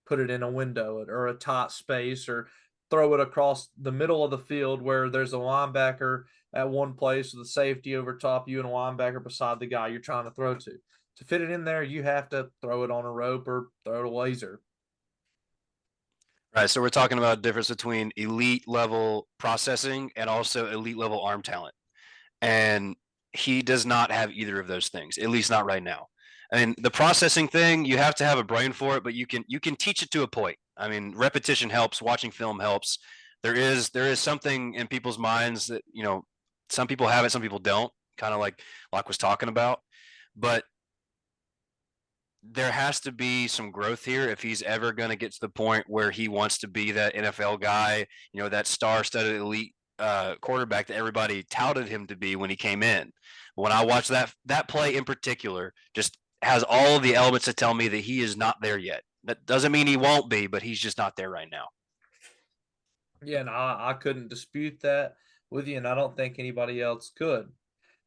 put it in a window or a tight space, or throw it across the middle of the field where there's a linebacker at one place with a safety over top you and a linebacker beside the guy you're trying to throw to. To fit it in there, you have to throw it on a rope or throw it a laser. Right. So we're talking about a difference between elite level processing and also elite level arm talent. And he does not have either of those things, at least not right now. I mean, the processing thing, you have to have a brain for it, but you can teach it to a point. I mean, repetition helps, watching film helps. There is something in people's minds that, some people have it, some people don't, kind of like was talking about. But there has to be some growth here if he's ever going to get to the point where he wants to be that NFL guy, that star-studded elite quarterback that everybody touted him to be when he came in. When I watch that play in particular, just has all of the elements that tell me that he is not there yet. That doesn't mean he won't be, but he's just not there right now. Yeah, and I couldn't dispute that with you, and I don't think anybody else could.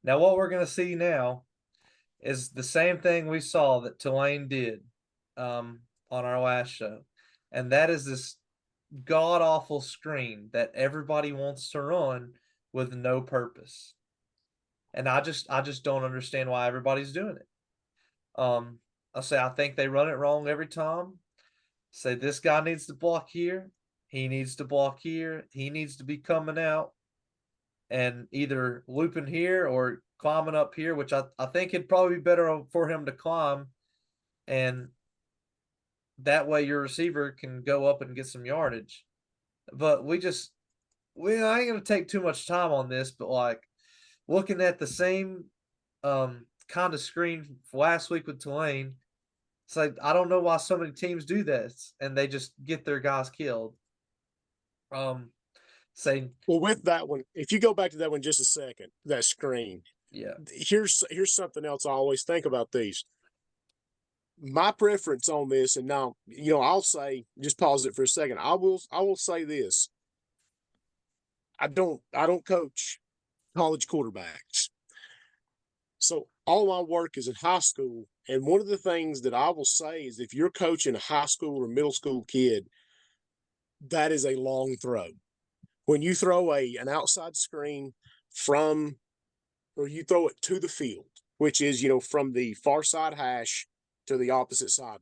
Now, what we're going to see now is the same thing we saw that Tulane did on our last show, and that is this god-awful screen that everybody wants to run with no purpose. And I just don't understand why everybody's doing it. I think they run it wrong every time. Say this guy needs to block here, he needs to block here, he needs to be coming out and either looping here or climbing up here, which I think it'd probably be better for him to climb, and that way your receiver can go up and get some yardage. But I ain't gonna take too much time on this, but looking at the same kind of screen last week with Tulane, it's like I don't know why so many teams do this and they just get their guys killed. Well, with that one, if you go back to that one just a second, that screen. Yeah. Here's something else I always think about these. My preference on this, and now, I'll say, just pause it for a second. I will say this. I don't coach college quarterbacks. So all my work is in high school. And one of the things that I will say is if you're coaching a high school or middle school kid, that is a long throw. When you throw an outside screen or you throw it to the field, which is, from the far side hash to the opposite sideline,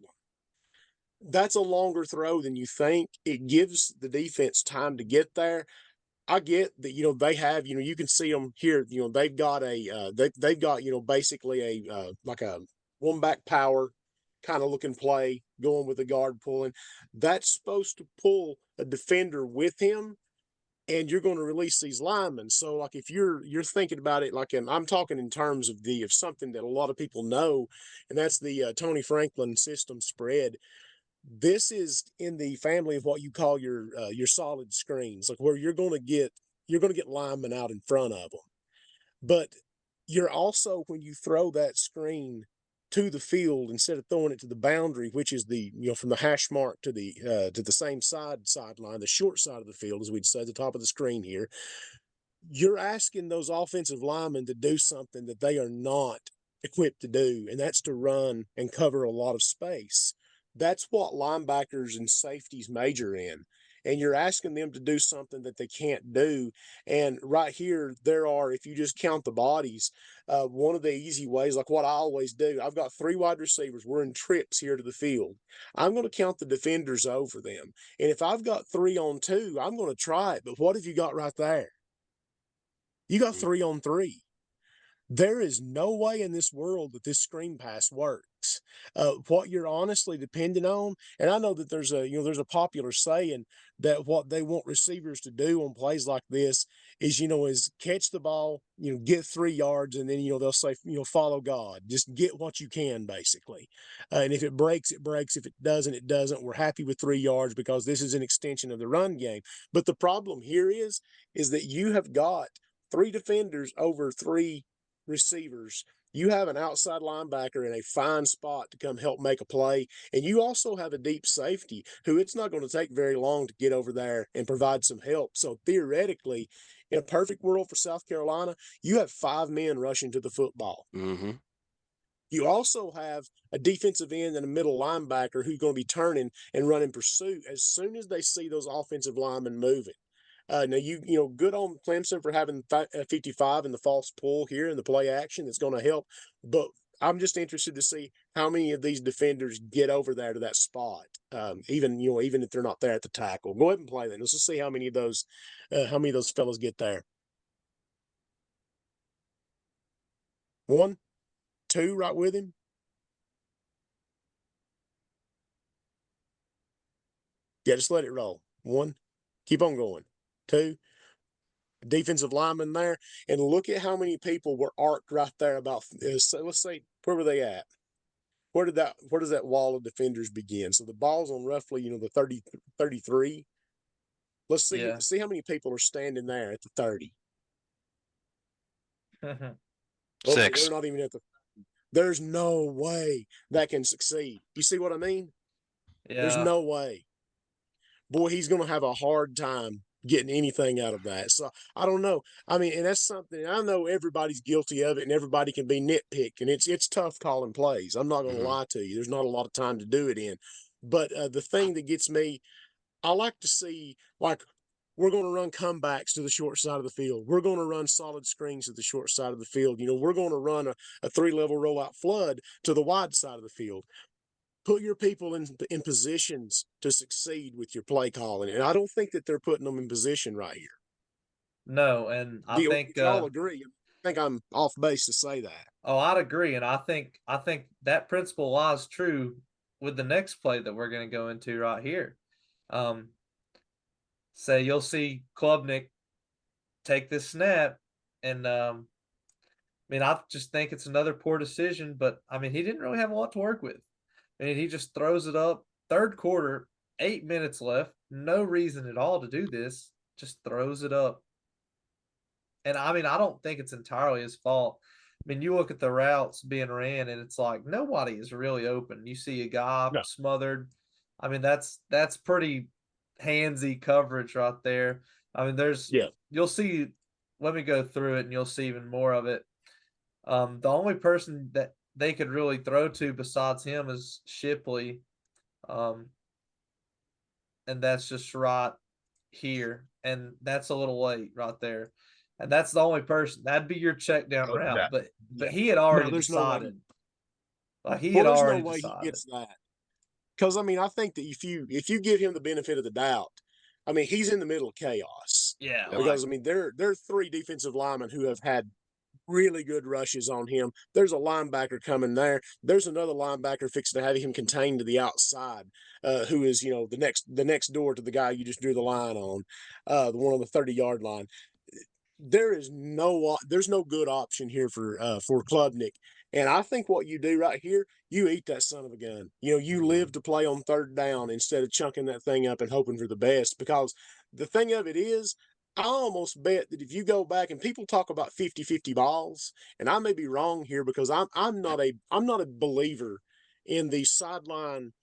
that's a longer throw than you think. It gives the defense time to get there. I get that, they have, you can see them here, they've got they've got, basically like a one back power kind of looking play going with the guard pulling. That's supposed to pull a defender with him, and you're going to release these linemen. So if you're thinking about it, I'm talking in terms of something that a lot of people know, and that's the Tony Franklin system spread. This is in the family of what you call your solid screens, where you're going to get linemen out in front of them. But you're also, when you throw that screen to the field instead of throwing it to the boundary, which is from the hash mark to the same sideline, the short side of the field, as we'd say, the top of the screen here. You're asking those offensive linemen to do something that they are not equipped to do, and that's to run and cover a lot of space. That's what linebackers and safeties major in. And you're asking them to do something that they can't do. And right here, if you just count the bodies, one of the easy ways, like what I always do, I've got 3 wide receivers. We're in trips here to the field. I'm going to count the defenders over them. And if I've got 3 on 2, I'm going to try it. But what have you got right there? You got 3 on 3. There is no way in this world that this screen pass works. What you're honestly depending on, and I know that there's a popular saying that what they want receivers to do on plays like this is catch the ball, get 3 yards, and then they'll say follow God, just get what you can basically, and if it breaks, it breaks. If it doesn't, it doesn't. We're happy with 3 yards because this is an extension of the run game. But the problem here is that you have got 3 defenders over 3 receivers. You have an outside linebacker in a fine spot to come help make a play. And you also have a deep safety who it's not going to take very long to get over there and provide some help. So theoretically, in a perfect world for South Carolina, you have 5 men rushing to the football. Mm-hmm. You also have a defensive end and a middle linebacker who's going to be turning and running pursuit as soon as they see those offensive linemen moving. Now good on Clemson for having 55 in the false pull here in the play action. That's going to help, but I'm just interested to see how many of these defenders get over there to that spot. Even if they're not there at the tackle, go ahead and play them. Let's just see how many of those fellas get there. 1, 2, right with him. Yeah, just let it roll. 1, keep on going. 2, defensive lineman there, and look at how many people were arced right there. Let's say, where were they at? Where does that wall of defenders begin? So the ball's on roughly the 33. Let's see how many people are standing there at the 30. 6. They're not even at the. There's no way that can succeed. You see what I mean? Yeah. There's no way. Boy, he's going to have a hard time getting anything out of that. So I don't know. I mean, and that's something I know everybody's guilty of it, and everybody can be nitpicked, and it's tough calling plays. I'm not going to lie to you. There's not a lot of time to do it in. But the thing that gets me, I like to see, like, we're going to run comebacks to the short side of the field. We're going to run solid screens to the short side of the field. We're going to run a 3-level rollout flood to the wide side of the field. Put your people in positions to succeed with your play calling. And I don't think that they're putting them in position right here. No, and I think y'all agree. I think I'm off base to say that. Oh, I'd agree, and I think that principle lies true with the next play that we're going to go into right here. Say you'll see Klubnik take this snap, and I just think it's another poor decision, but he didn't really have a lot to work with. He just throws it up. 3rd quarter, 8 minutes left, no reason at all to do this, just throws it up. And I don't think it's entirely his fault. You look at the routes being ran, and it's like nobody is really open. You see a guy smothered. That's pretty handsy coverage right there. You'll see. Let me go through it, and you'll see even more of it. The only person that they could really throw to besides him is Shipley, and that's just right here, and that's a little late right there. And that's the only person. That'd be your check down route. But he had already decided. He had already decided. He gets that. Because I think that if you give him the benefit of the doubt, he's in the middle of chaos. Yeah. Because there are 3 defensive linemen who have had really good rushes on him. There's a linebacker coming there. There's another linebacker fixing to have him contained to the outside, who is the next door to the guy you just drew the line on, the one on the 30-yard line. There's no good option here for Klubnik. And I think what you do right here, you eat that son of a gun. You live to play on 3rd down instead of chunking that thing up and hoping for the best. Because the thing of it is, I almost bet that if you go back and people talk about 50-50 balls, and I may be wrong here because I'm not a believer in the sideline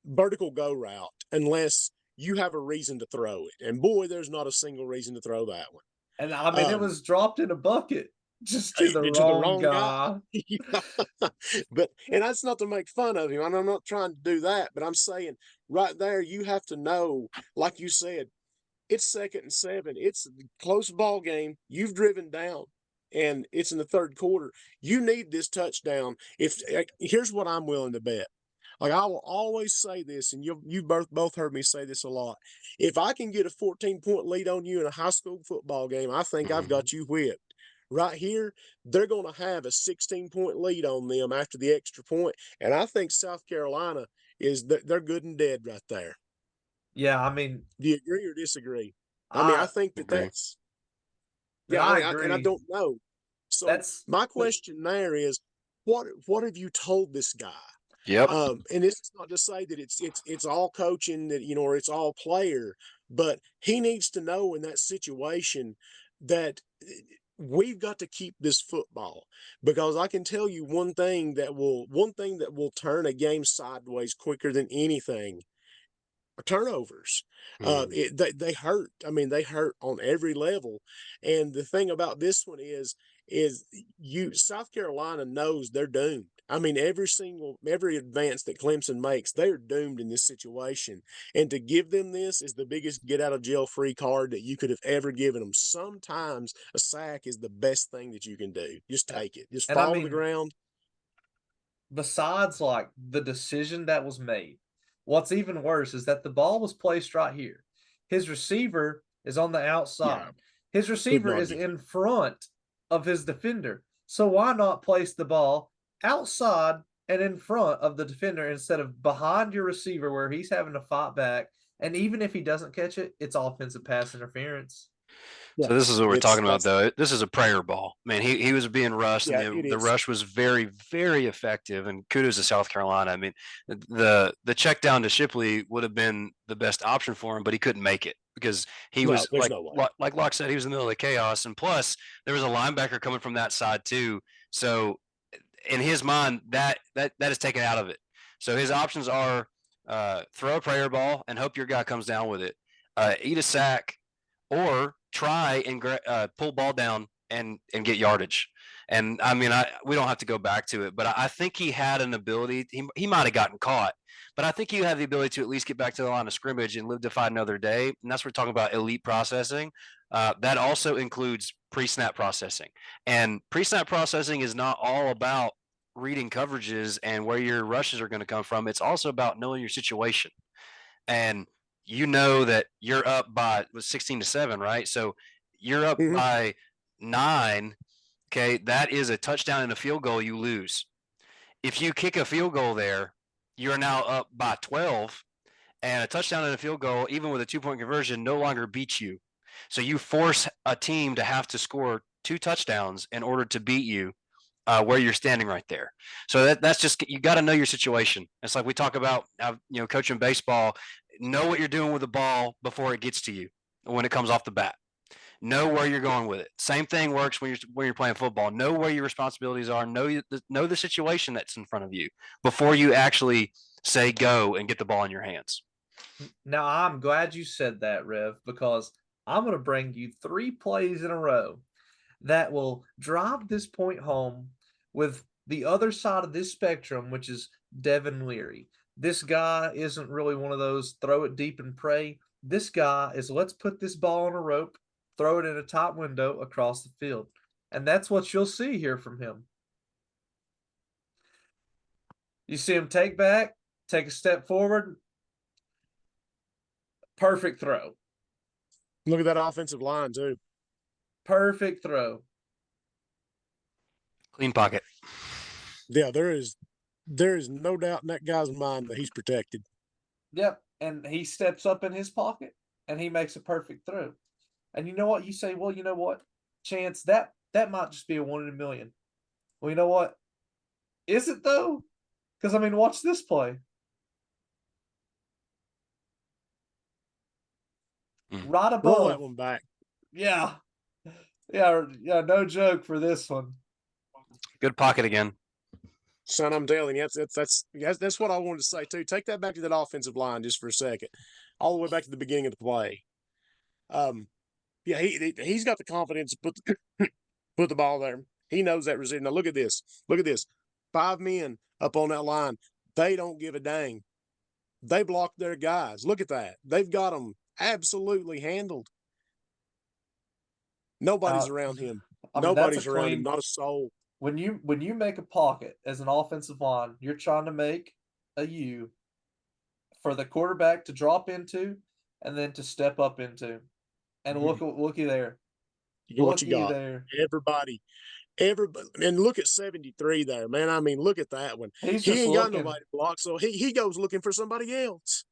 vertical go route unless you have a reason to throw it. And boy, there's not a single reason to throw that one. And I mean, it was dropped in a bucket just to the To the wrong wrong guy. guy. But and that's not to make fun of him. And I'm not trying to do that, but I'm saying right there, you have to know, like you said, it's 2nd and 7. It's a close ball game. You've driven down, and it's in the 3rd quarter. You need this touchdown. If here's what I'm willing to bet. Like I will always say this, and you both heard me say this a lot. If I can get a 14-point lead on you in a high school football game, I think I've got you whipped. Right here, they're going to have a 16-point lead on them after the extra point, and I think South Carolina they're good and dead right there. Yeah, I mean, Do you agree or disagree? I mean, I think agree. that's I and agree. I don't know. So That's my question there is, what have you told this guy? Yep. And this is not to say that it's all coaching that or it's all player, but he needs to know in that situation that we've got to keep this football, because I can tell you one thing that will turn a game sideways quicker than anything are turnovers. They hurt. I mean, they hurt on every level. And the thing about this one is South Carolina knows they're doomed. I mean, every advance that Clemson makes, they're doomed in this situation. And to give them this is the biggest get out of jail free card that you could have ever given them. Sometimes a sack is the best thing that you can do. Just take it. Just And I fall to the mean, ground. besides like the decision that was made, what's even worse is that the ball was placed right here. His receiver is on the outside. Yeah, His receiver not is get in front of his defender. So why not place the ball outside and in front of the defender instead of behind your receiver where he's having to fight back? And even if he doesn't catch it, it's offensive pass interference. So this is what we're talking about, that's though. This is a prayer ball. Man, he was being rushed, yeah, and it the is. rush was very, very effective. And kudos to South Carolina. I mean, the check down to Shipley would have been the best option for him, but he couldn't make it because he No, was there's no way. like Locke said, he was in the middle of the chaos. And plus, there was a linebacker coming from that side too. So in his mind, that is taken out of it. So his options are throw a prayer ball and hope your guy comes down with it, eat a sack, or try and pull ball down and get yardage. And I mean, we don't have to go back to it, but I think he had an ability. He might have gotten caught, but I think he had the ability to at least get back to the line of scrimmage and live to fight another day. And that's what we're talking about, elite processing. That also includes pre-snap processing. And pre-snap processing is not all about reading coverages and where your rushes are going to come from. It's also about knowing your situation. And you know that you're up by 16-7, right? So you're up by 9. Okay, that is a touchdown and a field goal. You lose. If you kick a field goal there, you're now up by 12, and a touchdown and a field goal, even with a 2-point conversion, no longer beats you. So you force a team to have to score 2 touchdowns in order to beat you. Where you're standing right there. So that's just, you got to know your situation. It's like we talk about, coaching baseball, know what you're doing with the ball before it gets to you when it comes off the bat. Know where you're going with it. Same thing works when you're playing football. Know where your responsibilities are. Know the situation that's in front of you before you actually say go and get the ball in your hands. Now, I'm glad you said that, Rev, because I'm going to bring you 3 plays in a row that will drive this point home with the other side of this spectrum, which is Devin Leary. This guy isn't really one of those throw it deep and pray. This guy is let's put this ball on a rope, throw it in a top window across the field. And that's what you'll see here from him. You see him take back, take a step forward. Perfect throw. Look at that offensive line, too. Perfect throw. Clean pocket. Yeah, there is no doubt in that guy's mind that he's protected. Yep. And he steps up in his pocket and he makes a perfect throw. And you know what? You say, well, you know what? Chance, that might just be a 1 in a million. Well, you know what? Is it though? Because I mean, watch this play. Right Roll that above. one back. Yeah. Yeah, yeah, no joke for this one. Good pocket again. Son, I'm telling you, that's what I wanted to say too. Take that back to that offensive line just for a second, all the way back to the beginning of the play. Yeah, he's got the confidence to put the ball there. He knows that receiver. Now look at this. Look at this. 5 men up on that line. They don't give a dang. They block their guys. Look at that. They've got them absolutely handled. Nobody's around him. I mean, that's a Nobody's around him. clean. Not a soul. When you make a pocket as an offensive line, you're trying to make a U for the quarterback to drop into and then to step up into. And looky there. What you Looky got? there. Everybody, and look at 73 there, man. I mean, look at that one. He's He just ain't got looking. nobody to block, so he goes looking for somebody else.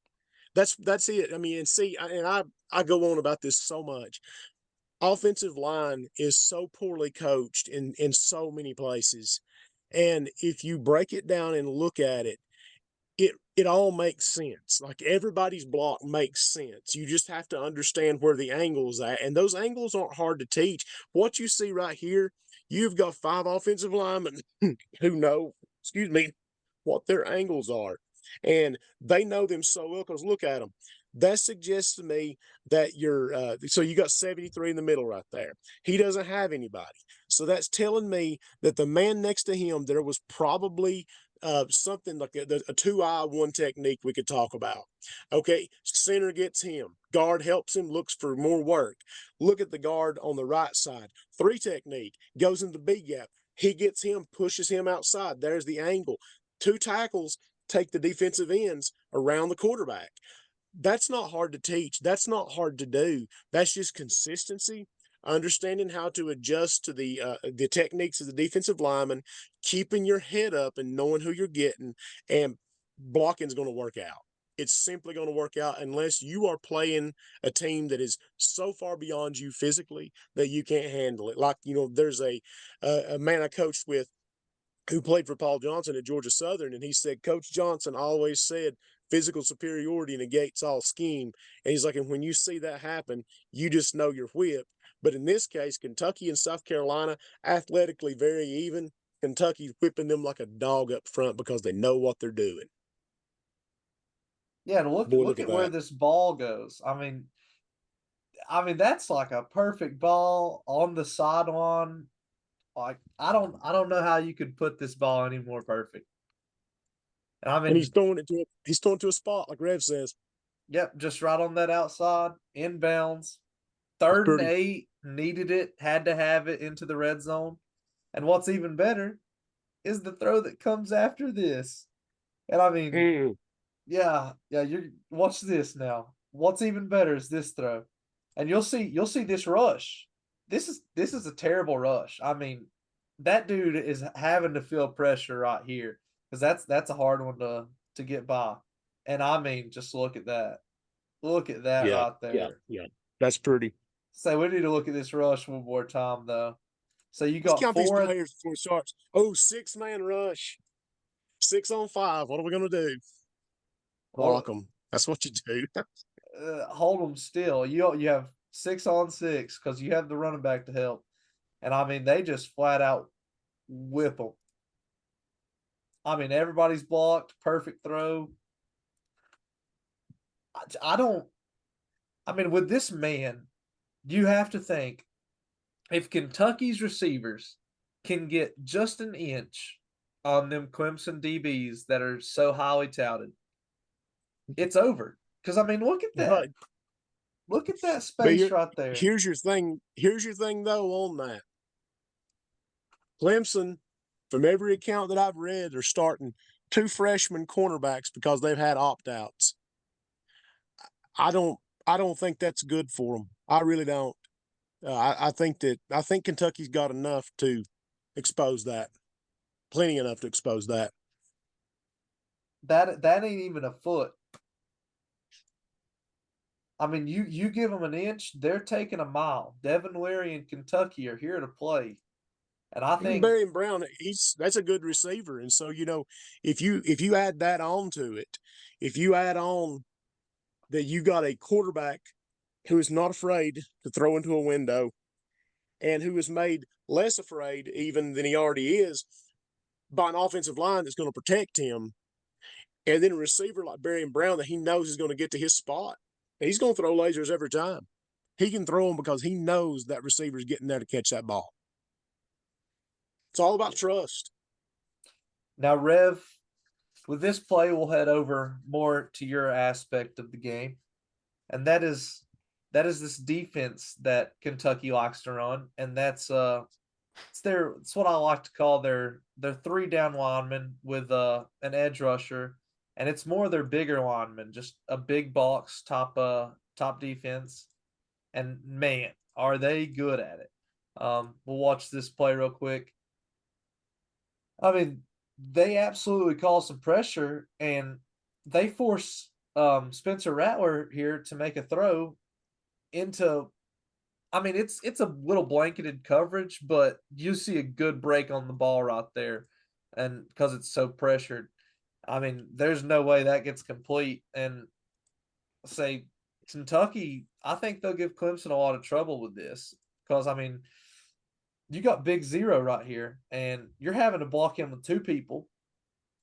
That's it. I mean, and see, I go on about this so much. Offensive line is so poorly coached in so many places, and if you break it down and look at it, it all makes sense. Like everybody's block makes sense. You just have to understand where the angle's at, and those angles aren't hard to teach. What you see right here, you've got 5 offensive linemen who know, excuse me, what their angles are, and they know them so well because look at them. That suggests to me that you're so you got 73 in the middle right there. He doesn't have anybody. So that's telling me that the man next to him, there was probably something like a 2-eye 1 technique we could talk about. Okay, center gets him, guard helps him, looks for more work. Look at the guard on the right side. 3 technique goes into B gap. He gets him, pushes him outside. There's the angle. 2 tackles take the defensive ends around the quarterback. That's not hard to teach. That's not hard to do. That's just consistency, understanding how to adjust to the techniques of the defensive lineman, keeping your head up and knowing who you're getting, and blocking is going to work out. It's simply going to work out unless you are playing a team that is so far beyond you physically that you can't handle it. Like, there's a man I coached with who played for Paul Johnson at Georgia Southern, and he said Coach Johnson always said physical superiority negates all scheme. And he's like, and when you see that happen, you just know you're whipped. But in this case, Kentucky and South Carolina, athletically very even. Kentucky's whipping them like a dog up front because they know what they're doing. Yeah, and look at where this ball goes. I mean, that's like a perfect ball on the sideline. Like I don't know how you could put this ball any more perfect. And I mean, and he's throwing to a spot like Rev says. Yep, just right on that outside, inbounds. 3rd and 8, needed it, had to have it into the red zone. And what's even better is the throw that comes after this. And I mean, yeah, you watch this now. What's even better is this throw. And you'll see this rush. This is a terrible rush. I mean, that dude is having to feel pressure right here because that's a hard one to get by. And I mean, just look at that. Look at that right there. Yeah. That's pretty. So we need to look at this rush one more time though. So you got count 4 these players before it starts. Oh, 6-man rush. 6 on 5. What are we gonna do? Block them. That's what you do. Hold them still. You have 6 on 6 because you have the running back to help. And I mean, they just flat out whip them. I mean, everybody's blocked. Perfect throw. I mean, with this man, you have to think if Kentucky's receivers can get just an inch on them Clemson DBs that are so highly touted, it's over. Because I mean, look at that. But, look at that space right there. Here's your thing. Here's your thing though on that. Clemson, from every account that I've read, are starting 2 freshman cornerbacks because they've had opt-outs. I don't think that's good for them. I really don't. I think Kentucky's got enough to expose that. Plenty enough to expose that. That ain't even a foot. I mean, you give them an inch, they're taking a mile. Devin Leary and Kentucky are here to play. And I think Barry Brown, that's a good receiver. And so, if you add that on to it, if you add on that you got a quarterback who is not afraid to throw into a window, and who is made less afraid even than he already is by an offensive line that's going to protect him, and then a receiver like Barry Brown that he knows is going to get to his spot. And he's going to throw lasers every time. He can throw them because he knows that receiver's getting there to catch that ball. It's all about trust. Now, Rev, with this play, we'll head over more to your aspect of the game, and that is this defense that Kentucky likes to run, and that's it's what I like to call their 3-down linemen with an edge rusher, and it's more their bigger linemen, just a big box top defense, and man, are they good at it. We'll watch this play real quick. I mean, they absolutely cause some pressure, and they force Spencer Rattler here to make a throw into. I mean, it's a little blanketed coverage, but you see a good break on the ball right there, and because it's so pressured, I mean, there's no way that gets complete. And say Kentucky, I think they'll give Clemson a lot of trouble with this because I mean, you got Big Zero right here, and you're having to block him with 2 people,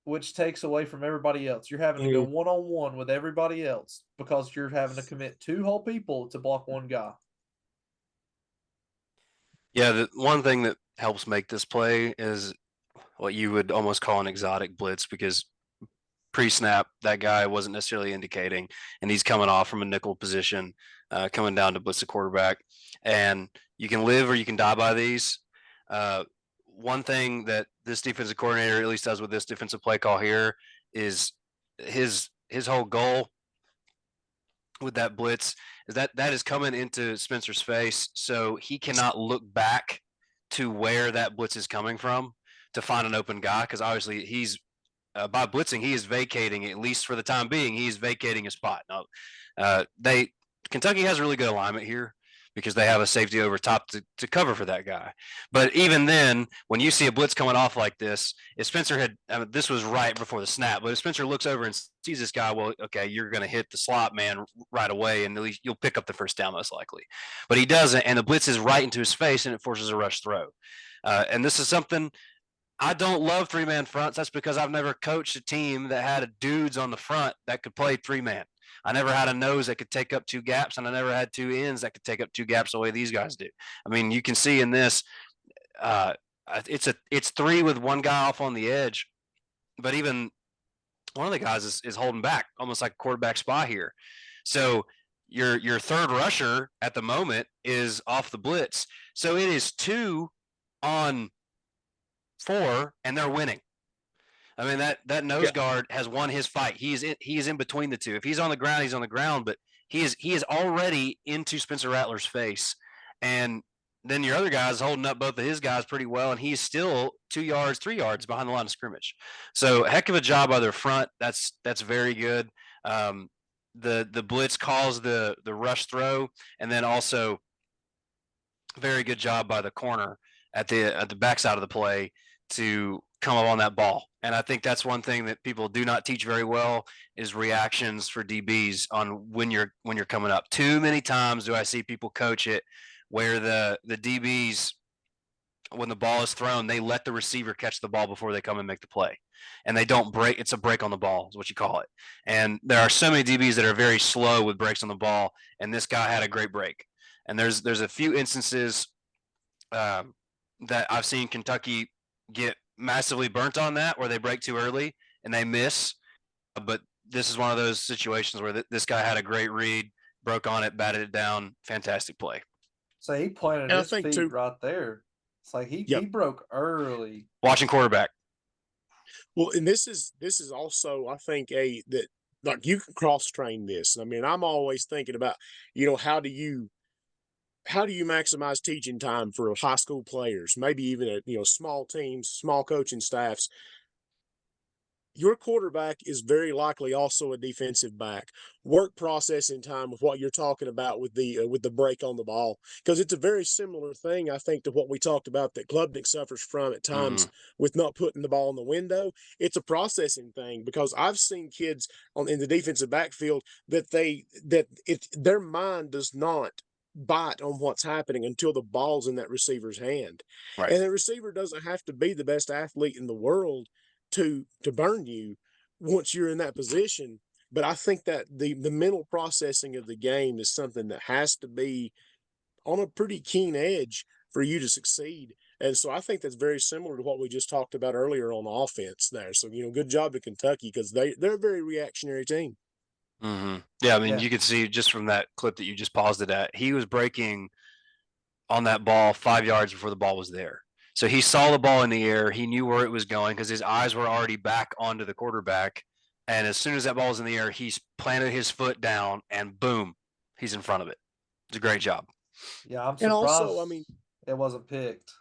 which takes away from everybody else. You're having to go one-on-one with everybody else because you're having to commit 2 whole people to block 1 guy. Yeah, the one thing that helps make this play is what you would almost call an exotic blitz, because pre-snap that guy wasn't necessarily indicating, and he's coming off from a nickel position, coming down to blitz the quarterback, and you can live or you can die by these. One thing that this defensive coordinator at least does with this defensive play call here is his whole goal with that blitz is that is coming into Spencer's face, so he cannot look back to where that blitz is coming from to find an open guy, because obviously he's by blitzing, he is vacating, at least for the time being, he is vacating a spot. Now, Kentucky has a really good alignment here because they have a safety over top to cover for that guy. But even then, when you see a blitz coming off like this, if Spencer had, this was right before the snap, but if Spencer looks over and sees this guy, well, okay, you're going to hit the slot man right away, and at least you'll pick up the first down most likely. But he doesn't, and the blitz is right into his face, and it forces a rush throw. And this is something I don't love 3-man fronts. That's because I've never coached a team that had dudes on the front that could play 3-man. I never had a nose that could take up 2 gaps, and I never had 2 ends that could take up 2 gaps the way these guys do. I mean, you can see in this, it's 3 with 1 guy off on the edge, but even one of the guys is holding back, almost like a quarterback spy here. So your third rusher at the moment is off the blitz. So it is 2 on 4, and they're winning. I mean, that nose guard has won his fight. He is in between the 2. If he's on the ground, he's on the ground, but he is already into Spencer Rattler's face. And then your other guy's holding up both of his guys pretty well, and he's still 2 yards, 3 yards behind the line of scrimmage. So heck of a job by their front. That's very good. The blitz calls the rush throw, and then also very good job by the corner at the backside of the play to come up on that ball. And I think that's one thing that people do not teach very well is reactions for DBs on when you're coming up. Too many times do I see people coach it where the DBs, when the ball is thrown, they let the receiver catch the ball before they come and make the play. And they don't break. It's a break on the ball is what you call it. And there are so many DBs that are very slow with breaks on the ball. And this guy had a great break. And there's a few instances that I've seen Kentucky get massively burnt on that, where they break too early and they miss. But this is one of those situations where this guy had a great read, broke on it, batted it down. Fantastic play. So he planted his feet right there. It's like he broke early. Watching quarterback. Well, and this is also, I think, that like you can cross train this. I mean, I'm always thinking about, how do you maximize teaching time for high school players, maybe even at, small teams, small coaching staffs. your quarterback is very likely also a defensive back. Work processing time with what you're talking about with the break on the ball, because it's a very similar thing, I think, to what we talked about that Klubnik suffers from at times with not putting the ball in the window. It's a processing thing, because I've seen kids in the defensive backfield that their mind does not bite on what's happening until the ball's in that receiver's hand, Right. and the receiver doesn't have to be the best athlete in the world to burn you once you're in that position. But I think that the mental processing of the game is something that has to be on a pretty keen edge for you to succeed. And so I think that's very similar to what we just talked about earlier on offense there. So, good job to Kentucky, because they're a very reactionary team. Yeah, I mean, Yeah. you could see just from that clip that you just paused it at, he was breaking on that ball 5 yards before the ball was there. So he saw the ball in the air. He knew where it was going because his eyes were already back onto the quarterback. And as soon as that ball was in the air, he's planted his foot down and boom, he's in front of it. It's a great job. Yeah, I'm And surprised also, I mean, it wasn't picked.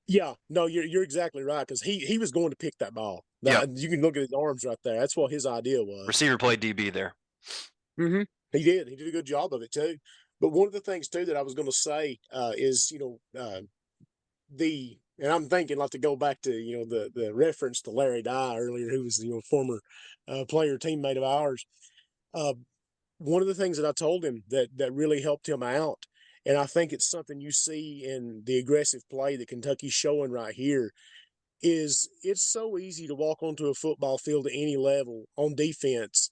yeah, no, you're exactly right, because he was going to pick that ball. Yep. You can look at his arms right there. That's what his idea was. Receiver played DB there. Mm-hmm. He did. He did a good job of it too. But one of the things too that I was going to say is, and I'm thinking like to go back to the reference to Larry Dye earlier, who was former player teammate of ours. Uh, One of the things that I told him that really helped him out, and I think it's something you see in the aggressive play that Kentucky's showing right here, is it's so easy to walk onto a football field at any level on defense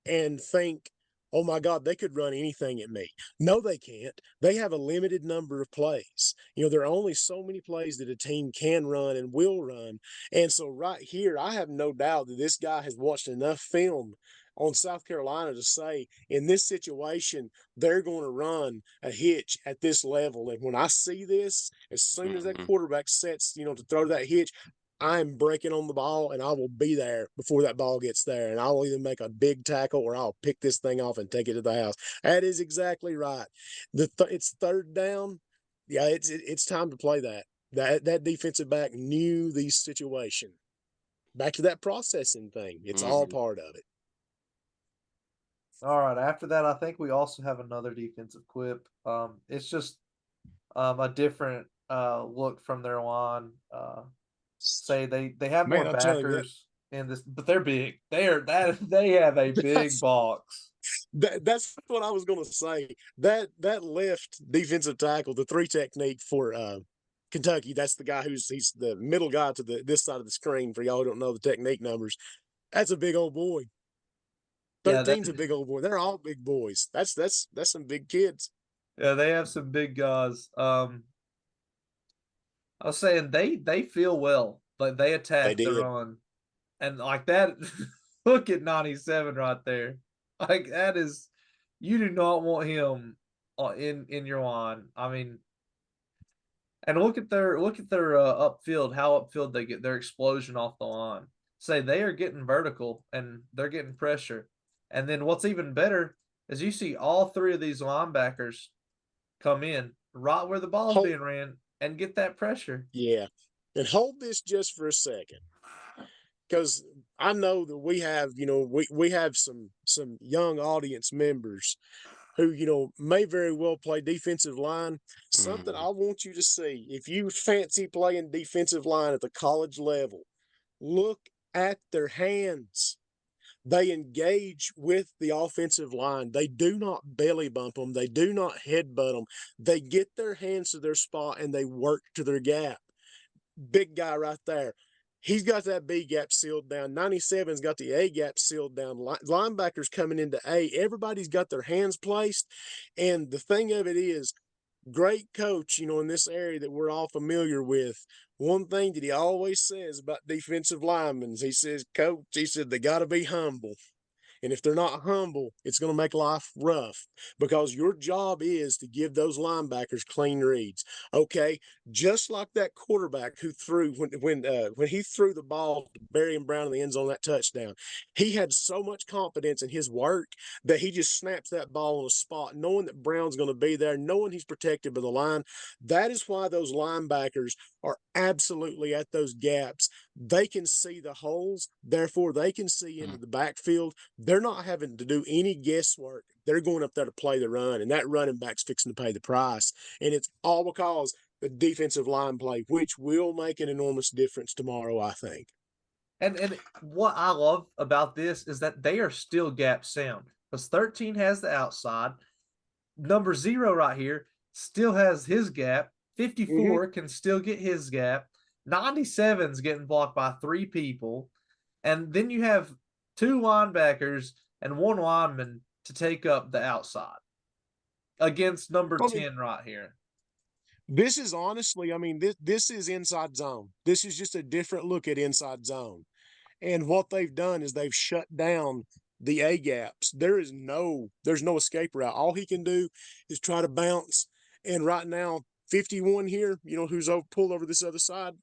and think, oh my God, they could run anything at me. No, they can't. They have a limited number of plays. There are only so many plays that a team can run and will run. And so right here, I have no doubt that this guy has watched enough film on South Carolina to say, in this situation, they're going to run a hitch at this level. And when I see this, as soon as that quarterback sets, to throw that hitch, I'm breaking on the ball, and I will be there before that ball gets there. And I will either make a big tackle or I'll pick this thing off and take it to the house. That is exactly right. It's third down. Yeah, it's time to play that. That defensive back knew the situation. Back to that processing thing. It's all part of it. All right. After that, I think we also have another defensive quip. It's just a different look from their line. Say they have Man, more I'll tell you backers in this, but they're big. They have a big box. That's what I was going to say. That left defensive tackle, the 3 technique for Kentucky. That's the guy he's the middle guy to this side of the screen. For y'all who don't know the technique numbers, that's a big old boy. 13's a big old boy. They're all big boys. That's some big kids. Yeah, they have some big guys. I was saying they feel well, but they attack the run, and like that. Look at 97 right there. Like that is, you do not want him in your line. I mean, and look at their upfield, how upfield they get their explosion off the line. Say they are getting vertical and they're getting pressure. And then what's even better is you see all 3 of these linebackers come in right where the ball's being ran and get that pressure. Yeah. And hold this just for a second, because I know that we have, we have some young audience members who, may very well play defensive line. Something I want you to see, if you fancy playing defensive line at the college level, look at their hands. They engage with the offensive line. They do not belly bump them. They do not headbutt them. They get their hands to their spot and they work to their gap. Big guy right there. He's got that B gap sealed down. 97's got the A gap sealed down. Linebackers coming into A. Everybody's got their hands placed. And the thing of it is, great coach, in this area that we're all familiar with, one thing that he always says about defensive linemen, he says, Coach, he said, they got to be humble. And if they're not humble, it's going to make life rough, because your job is to give those linebackers clean reads. Okay, just like that quarterback who threw when he threw the ball to Barry and Brown in the end zone, that touchdown, he had so much confidence in his work that he just snaps that ball on the spot, knowing that Brown's going to be there, knowing he's protected by the line. That is why those linebackers are absolutely at those gaps. they can see the holes, therefore they can see into the backfield. They're not having to do any guesswork. They're going up there to play the run, and that running back's fixing to pay the price. And it's all because the defensive line play, which will make an enormous difference tomorrow, I think. And what I love about this is that they are still gap sound because 13 has the outside. Number 0 right here still has his gap. 54 can still get his gap. 97's getting blocked by 3 people. And then you have 2 linebackers and 1 lineman to take up the outside against number 10 right here. This is honestly, I mean, this is inside zone. This is just a different look at inside zone. And what they've done is they've shut down the A gaps. There's no escape route. All he can do is try to bounce. And right now, 51 here, who's pulled over this other side,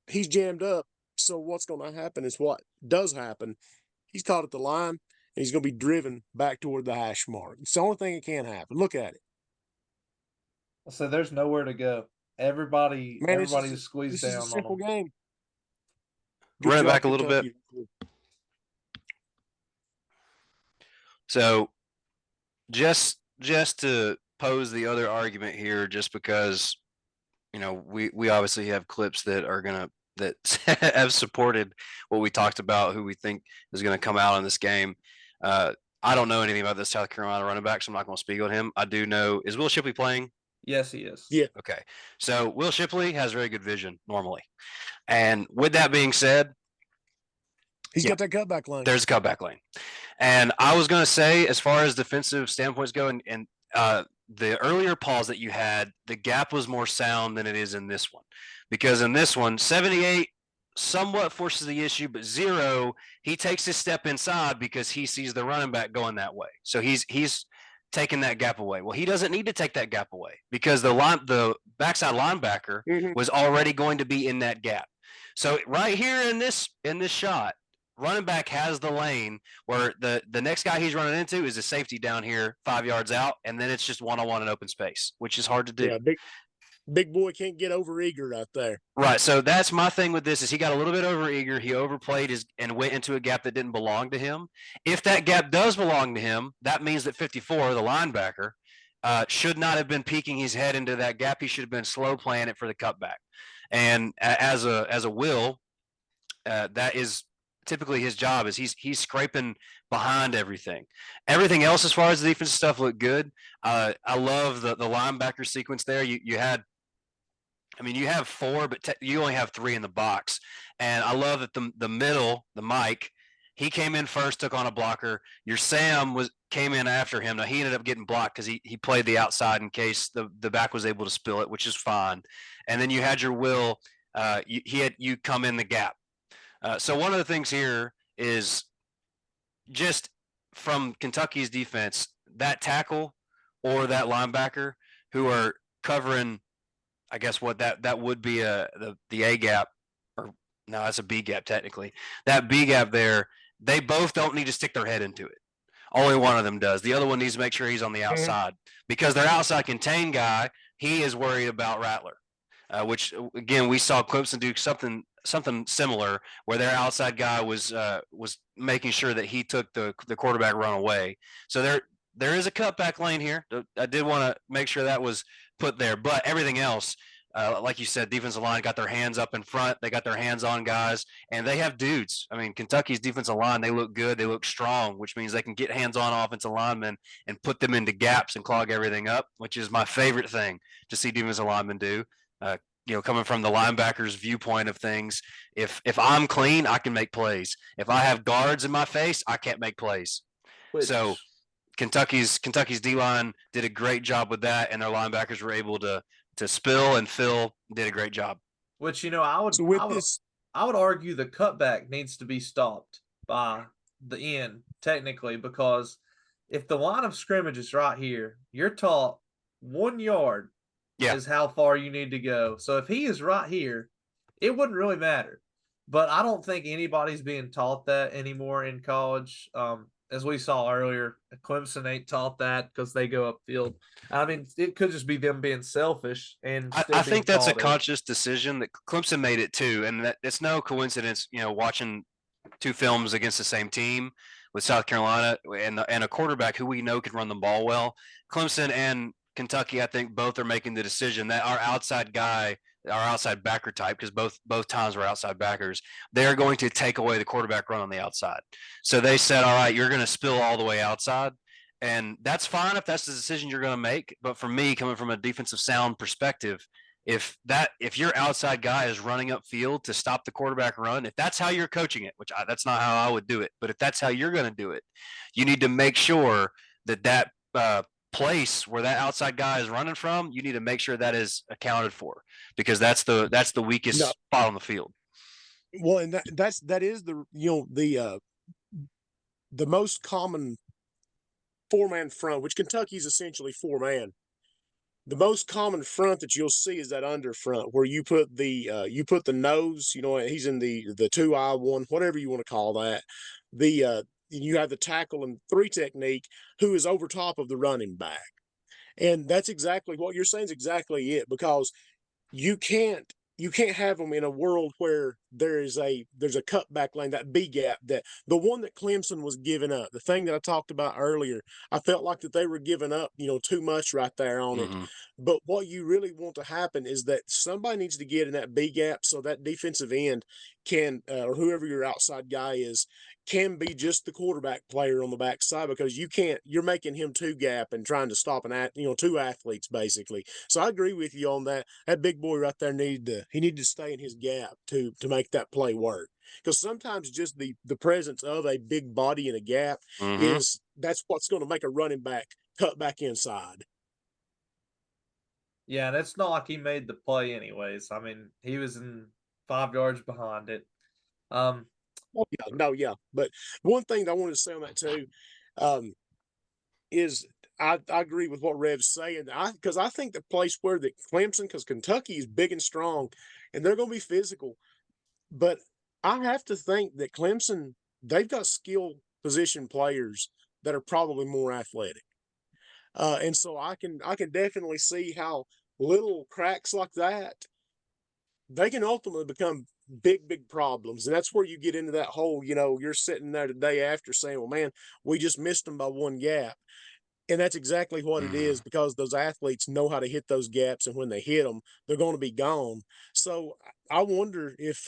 he's jammed up. So what's going to happen is what does happen. He's caught at the line, and he's going to be driven back toward the hash mark. It's the only thing that can happen. Look at it. So there's nowhere to go. Everybody's squeezed down. This is a simple game. Run it back a little bit. So just to pose the other argument here, just because, we obviously have clips that have supported what we talked about, who we think is going to come out in this game. I don't know anything about this South Carolina running back, so I'm not going to speak on him. I do know, is Will Shipley playing? Yes, he is. Yeah. Okay. So Will Shipley has very good vision normally. And with that being said, he's got that cutback lane. There's a cutback lane. And I was going to say, as far as defensive standpoints go, and the earlier pause that you had, the gap was more sound than it is in this one. Because in this one, 78 somewhat forces the issue, but 0, he takes his step inside because he sees the running back going that way. So he's taking that gap away. Well, he doesn't need to take that gap away because the backside linebacker was already going to be in that gap. So right here in this shot, running back has the lane where the next guy he's running into is a safety down here 5 yards out, and then it's just one-on-one in open space, which is hard to do. Yeah, big boy can't get over eager out there. Right. So that's my thing with this is he got a little bit over eager. He overplayed and went into a gap that didn't belong to him. If that gap does belong to him, that means that 54, the linebacker, should not have been peeking his head into that gap. He should have been slow playing it for the cutback. And as a Will, that is typically his job, is he's scraping behind everything. Everything else as far as the defensive stuff looked good. I love the linebacker sequence there. You have 4, but you only have 3 in the box. And I love that the middle, the Mike, he came in first, took on a blocker. Your Sam came in after him. Now he ended up getting blocked because he played the outside in case the back was able to spill it, which is fine. And then you had your Will. You come in the gap. So one of the things here is just from Kentucky's defense, that tackle or that linebacker who are covering, I guess what that would be the A gap, or no, that's a B gap technically. That B gap there, they both don't need to stick their head into it. Only one of them does. The other one needs to make sure he's on the outside because their outside contained guy, he is worried about Rattler, which again we saw Clemson do something similar where their outside guy was making sure that he took the quarterback run away. So there is a cutback lane here. I did want to make sure that was put there, but everything else, like you said, defensive line got their hands up in front. They got their hands on guys, and they have dudes. I mean, Kentucky's defensive line, they look good. They look strong, which means they can get hands on offensive linemen and put them into gaps and clog everything up, which is my favorite thing to see defensive linemen do. Coming from the linebacker's viewpoint of things, if I'm clean, I can make plays. If I have guards in my face, I can't make plays. So Kentucky's D-line did a great job with that, and their linebackers were able to spill, and Phil did a great job. Which, I would argue the cutback needs to be stopped by the end, technically, because if the line of scrimmage is right here, you're taught 1 yard is how far you need to go. So if he is right here, it wouldn't really matter. But I don't think anybody's being taught that anymore in college. as we saw earlier, Clemson ain't taught that because they go upfield. I mean, it could just be them being selfish and still I being think that's a taught it. conscious decision that Clemson made it too, and that it's no coincidence. Watching two films against the same team with South Carolina and a quarterback who we know can run the ball well. Clemson and Kentucky, I think, both are making the decision that our outside guy, our outside backer type, because both times were outside backers, they're going to take away the quarterback run on the outside. So they said, all right, you're going to spill all the way outside. And that's fine if that's the decision you're going to make. But for me, coming from a defensive sound perspective, if your outside guy is running upfield to stop the quarterback run, if that's how you're coaching it, that's not how I would do it, but if that's how you're going to do it, you need to make sure that place where that outside guy is running from, you need to make sure that is accounted for, because that's the weakest No. spot on the field. Well, and that is the most common 4-man front, which Kentucky's essentially 4-man. The most common front that you'll see is that under front, where you put the nose. He's in the 2-eye one, whatever you want to call that. You have the tackle and 3 technique, who is over top of the running back, and that's exactly what you're saying is exactly it, because you can't have them in a world where there's a cutback lane, that B gap, that the one that Clemson was giving up, the thing that I talked about earlier. I felt like that they were giving up, too much right there on it. But what you really want to happen is that somebody needs to get in that B gap so that defensive end can, or whoever your outside guy is, can be just the quarterback player on the backside, because you're making him 2 gap and trying to stop 2 athletes basically. So I agree with you on that. That big boy right there needed to stay in his gap to make that play work. Because sometimes just the presence of a big body in a gap that's what's going to make a running back cut back inside. Yeah, and it's not like he made the play anyways. I mean, he was in 5 yards behind it. Oh, yeah, no, yeah. But one thing that I wanted to say on that too, is I agree with what Rev's saying. Because I think the place where the Clemson, because Kentucky is big and strong, and they're going to be physical, but I have to think that Clemson, they've got skill position players that are probably more athletic, and so I can definitely see how little cracks like that, they can ultimately become big problems. And that's where you get into that whole, you're sitting there the day after saying, well, man, we just missed them by 1 gap. And that's exactly what it is, because those athletes know how to hit those gaps, and when they hit them, they're going to be gone. So I wonder if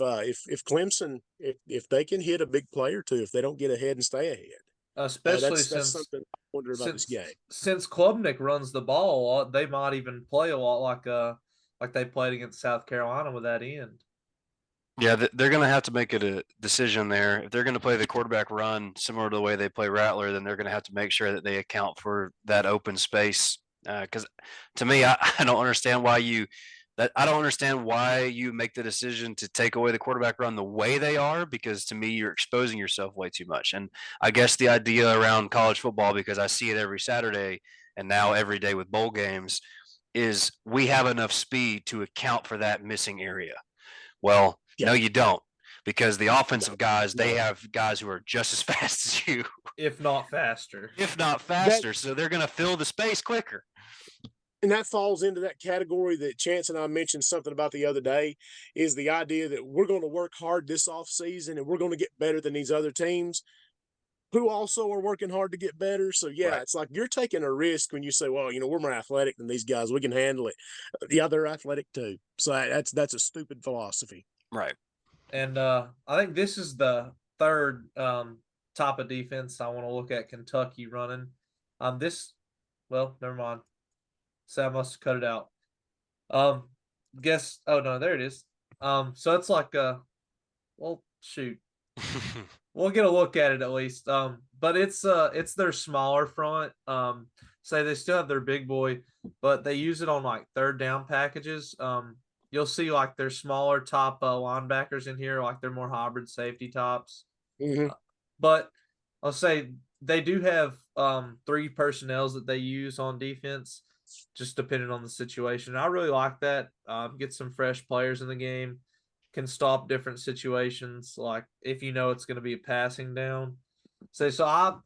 Clemson, if they can hit a big play or two, if they don't get ahead and stay ahead. Especially That's something I wonder about this game. Since Klubnik runs the ball a lot, they might even play a lot like they played against South Carolina with that end. Yeah, they're going to have to make a decision there. If they're going to play the quarterback run similar to the way they play Rattler, then they're going to have to make sure that they account for that open space. Because to me, I don't understand why you make the decision to take away the quarterback run the way they are, because to me, you're exposing yourself way too much. And I guess the idea around college football, because I see it every Saturday and now every day with bowl games, is we have enough speed to account for that missing area. Well, no, you don't, because the offensive guys, they have guys who are just as fast as you, if not faster. So they're going to fill the space quicker. And that falls into that category that Chance and I mentioned something about the other day, is the idea that we're going to work hard this offseason and we're going to get better than these other teams who also are working hard to get better. So, yeah, It's like you're taking a risk when you say, well, we're more athletic than these guys. We can handle it. Yeah, they're athletic too. So that's a stupid philosophy. Right. And I think this is the third type of defense I want to look at Kentucky running. Never mind. So I must have cut it out. Oh no, there it is. So it's like shoot. We'll get a look at it at least. But it's their smaller front. Say they still have their big boy, but they use it on like 3rd down packages. You'll see like their smaller top linebackers in here, like they're more hybrid safety tops. But I'll say they do have 3 personnels that they use on defense, just depending on the situation. I really like that. Get some fresh players in the game, can stop different situations. Like if it's going to be a passing down, So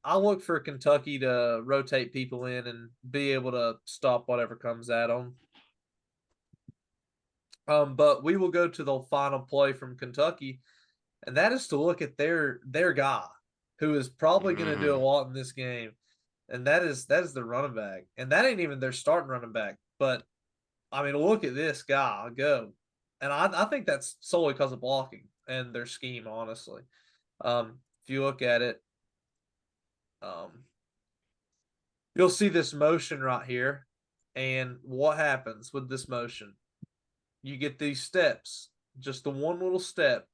I look for Kentucky to rotate people in and be able to stop whatever comes at them. But we will go to the final play from Kentucky, and that is to look at their guy, who is probably going to do a lot in this game, and that is the running back, and that ain't even their starting running back. But I mean, look at this guy go, and I think that's solely because of blocking and their scheme, honestly. If you look at it, you'll see this motion right here, and what happens with this motion? You get these steps, just the one little step.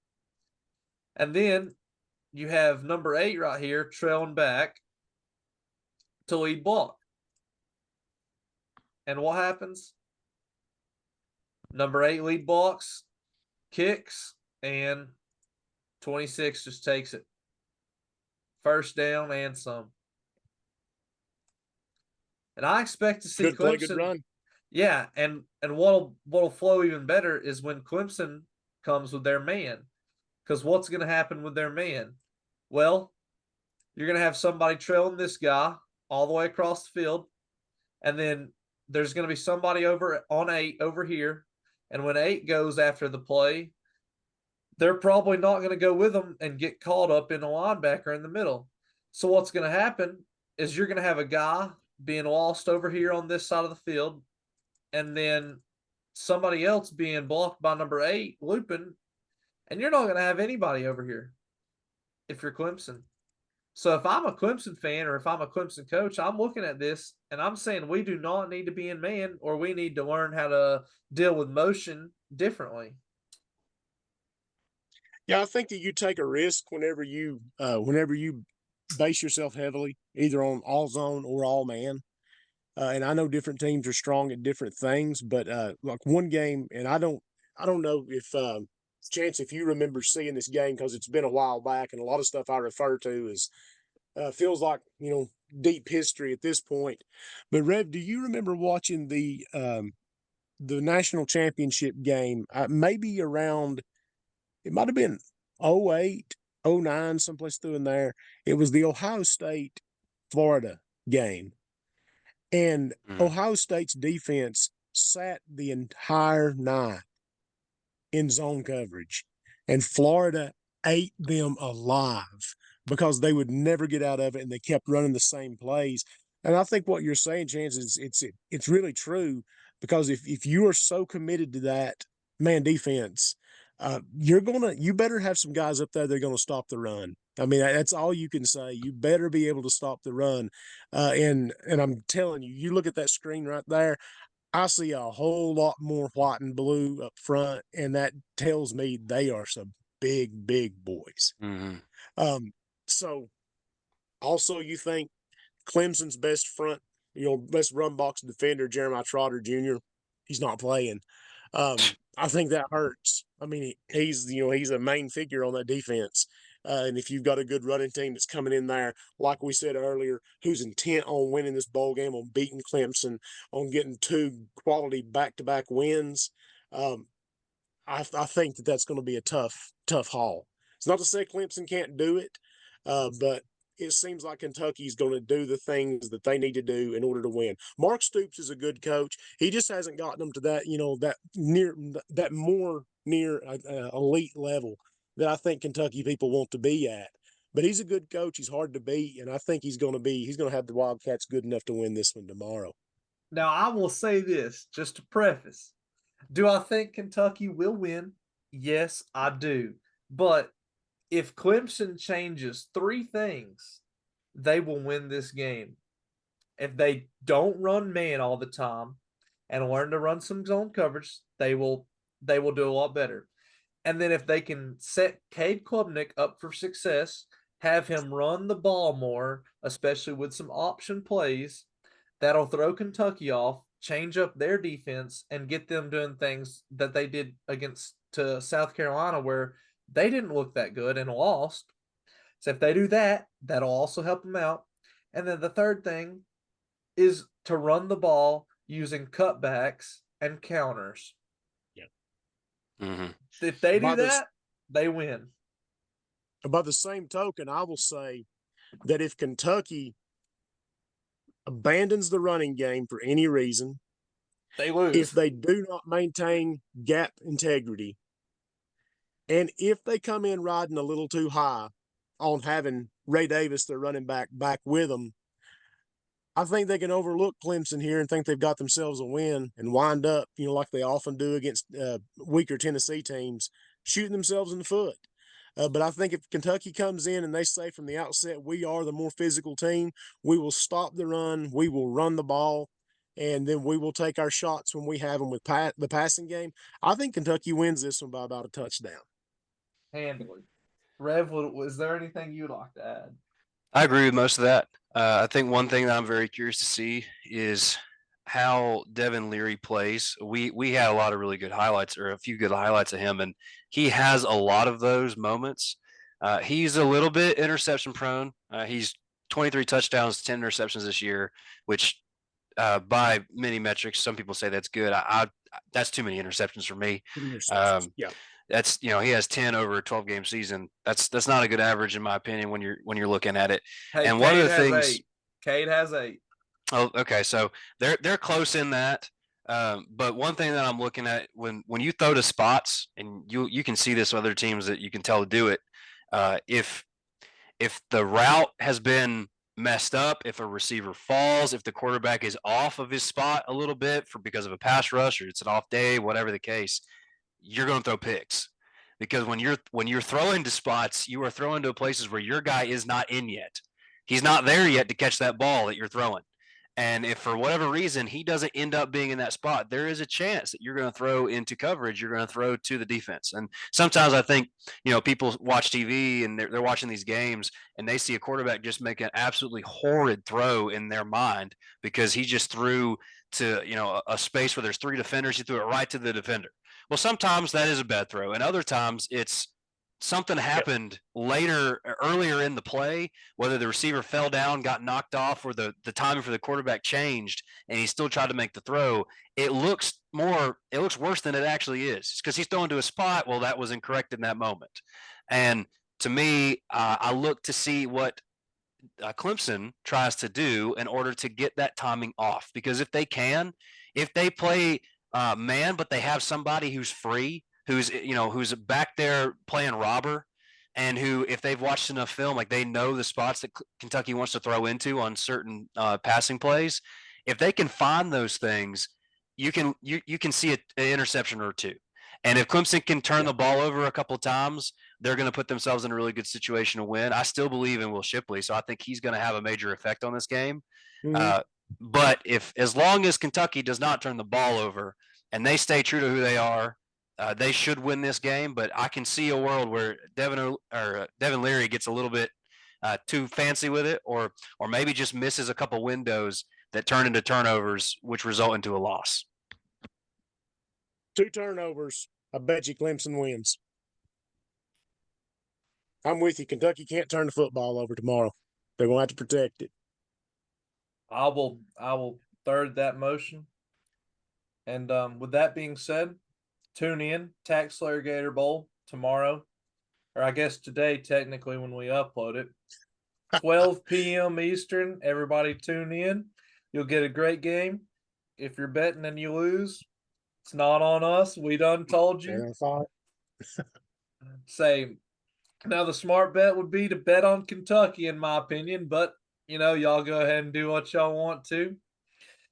And then you have number 8 right here trailing back to lead block. And what happens? Number 8 lead blocks, kicks, and 26 just takes it. First down and some. And I expect to see Good play, Clemson. good run. Yeah, and what'll flow even better is when Clemson comes with their man. Because what's going to happen with their man? Well, you're going to have somebody trailing this guy all the way across the field, and then there's going to be somebody over on 8 over here, and when 8 goes after the play, they're probably not going to go with them and get caught up in a linebacker in the middle. So what's going to happen is you're going to have a guy being lost over here on this side of the field, and then somebody else being blocked by number 8 looping, and you're not going to have anybody over here if you're Clemson. So if I'm a Clemson fan or if I'm a Clemson coach, I'm looking at this and I'm saying we do not need to be in man, or we need to learn how to deal with motion differently. Yeah, I think that you take a risk whenever you base yourself heavily either on all zone or all man. And I know different teams are strong at different things, but like one game, and I don't know if Chance, if you remember seeing this game, because it's been a while back, and a lot of stuff I refer to is feels like deep history at this point. But Rev, do you remember watching the national championship game? Maybe around, it might have been 08, 09, someplace through in there. It was the Ohio State Florida game. And Ohio State's defense sat the entire night in zone coverage, and Florida ate them alive because they would never get out of it, and they kept running the same plays. And I think what you're saying, Chance, is it's really true, because if you are so committed to that man defense, you better have some guys up there that are going to stop the run. I mean, that's all you can say. You better be able to stop the run. And I'm telling you, you look at that screen right there, I see a whole lot more white and blue up front, and that tells me they are some big, big boys. So also you think Clemson's best best run box defender, Jeremiah Trotter Jr., he's not playing. I think that hurts. I mean, he's a main figure on that defense. And if you've got a good running team that's coming in there, like we said earlier, who's intent on winning this bowl game, on beating Clemson, on getting 2 quality back-to-back wins, I think that that's going to be a tough haul. It's not to say Clemson can't do it, but it seems like Kentucky's going to do the things that they need to do in order to win. Mark Stoops is a good coach. He just hasn't gotten them to that more near elite level that I think Kentucky people want to be at. But he's a good coach. He's hard to beat, and I think he's going to have the Wildcats good enough to win this one tomorrow. Now, I will say this just to preface. Do I think Kentucky will win? Yes, I do. But if Clemson changes 3 things, they will win this game. If they don't run man all the time and learn to run some zone coverage, they will do a lot better. And then if they can set Cade Klubnik up for success, have him run the ball more, especially with some option plays, that'll throw Kentucky off, change up their defense, and get them doing things that they did against to South Carolina, where they didn't look that good and lost. So if they do that, that'll also help them out. And then the third thing is to run the ball using cutbacks and counters. Yeah. If they do that, they win. By the same token, I will say that if Kentucky abandons the running game for any reason, They lose. if they do not maintain gap integrity, and if they come in riding a little too high on having Ray Davis, their running back with them, I think they can overlook Clemson here and think they've got themselves a win and wind up, like they often do against weaker Tennessee teams, shooting themselves in the foot. But I think if Kentucky comes in and they say from the outset, we are the more physical team, we will stop the run, we will run the ball, and then we will take our shots when we have them with the passing game. I think Kentucky wins this one by about a touchdown. Handily. Rev, was there anything you'd like to add? I agree with most of that. I think one thing that I'm very curious to see is how Devin Leary plays. We had a lot of really good highlights, or a few good highlights of him, and he has a lot of those moments. He's a little bit interception prone. He's 23 touchdowns, 10 interceptions this year, which by many metrics, some people say that's good. That's too many interceptions for me. Yeah. That's he has 10 over a 12-game season. That's not a good average in my opinion when you're looking at it. Hey, and one of the things 8. Cade has 8. Oh, okay. So they're close in that. But one thing that I'm looking at when you throw to spots, and you can see this with other teams that you can tell to do it. If the route has been messed up, if a receiver falls, if the quarterback is off of his spot a little bit because of a pass rush or it's an off day, whatever the case, you're going to throw picks, because when you're throwing to spots, you are throwing to places where your guy is not in yet. He's not there yet to catch that ball that you're throwing. And if for whatever reason he doesn't end up being in that spot, there is a chance that you're going to throw into coverage. You're going to throw to the defense. And sometimes I think, people watch TV and they're watching these games and they see a quarterback just make an absolutely horrid throw in their mind because he just threw to, a space where there's 3 defenders. He threw it right to the defender. Well, sometimes that is a bad throw. And other times it's something happened earlier in the play, whether the receiver fell down, got knocked off, or the timing for the quarterback changed and he still tried to make the throw. It looks worse than it actually is. It's because he's throwing to a spot. Well, that was incorrect in that moment. And to me, I look to see what Clemson tries to do in order to get that timing off, because if they play man, but they have somebody who's free, who's back there playing robber, and who, if they've watched enough film, like they know the spots that Kentucky wants to throw into on certain passing plays, if they can find those things, you can see an interception or two. And if Clemson can turn the ball over a couple of times, they're going to put themselves in a really good situation to win. I still believe in Will Shipley, so I think he's going to have a major effect on this game. Mm-hmm. But as long as Kentucky does not turn the ball over and they stay true to who they are, they should win this game. But I can see a world where Devin Leary gets a little bit too fancy with it, or maybe just misses a couple windows that turn into turnovers, which result into a loss. 2 turnovers. I bet you Clemson wins. I'm with you. Kentucky can't turn the football over tomorrow. They're going to have to protect it. I will third that motion. And with that being said, tune in Taxslayer Gator Bowl tomorrow, or I guess today technically when we upload it. 12 p.m. Eastern. Everybody tune in. You'll get a great game. If you're betting and you lose, it's not on us. We done told you. Say, now the smart bet would be to bet on Kentucky, in my opinion, but y'all go ahead and do what y'all want to.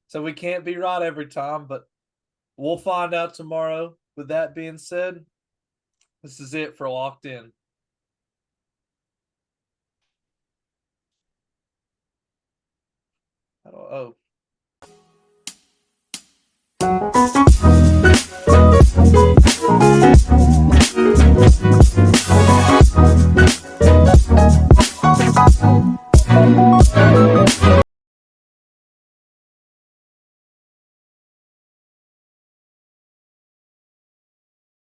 So we can't be right every time, but we'll find out tomorrow. With that being said, this is it for Locked In. Oh.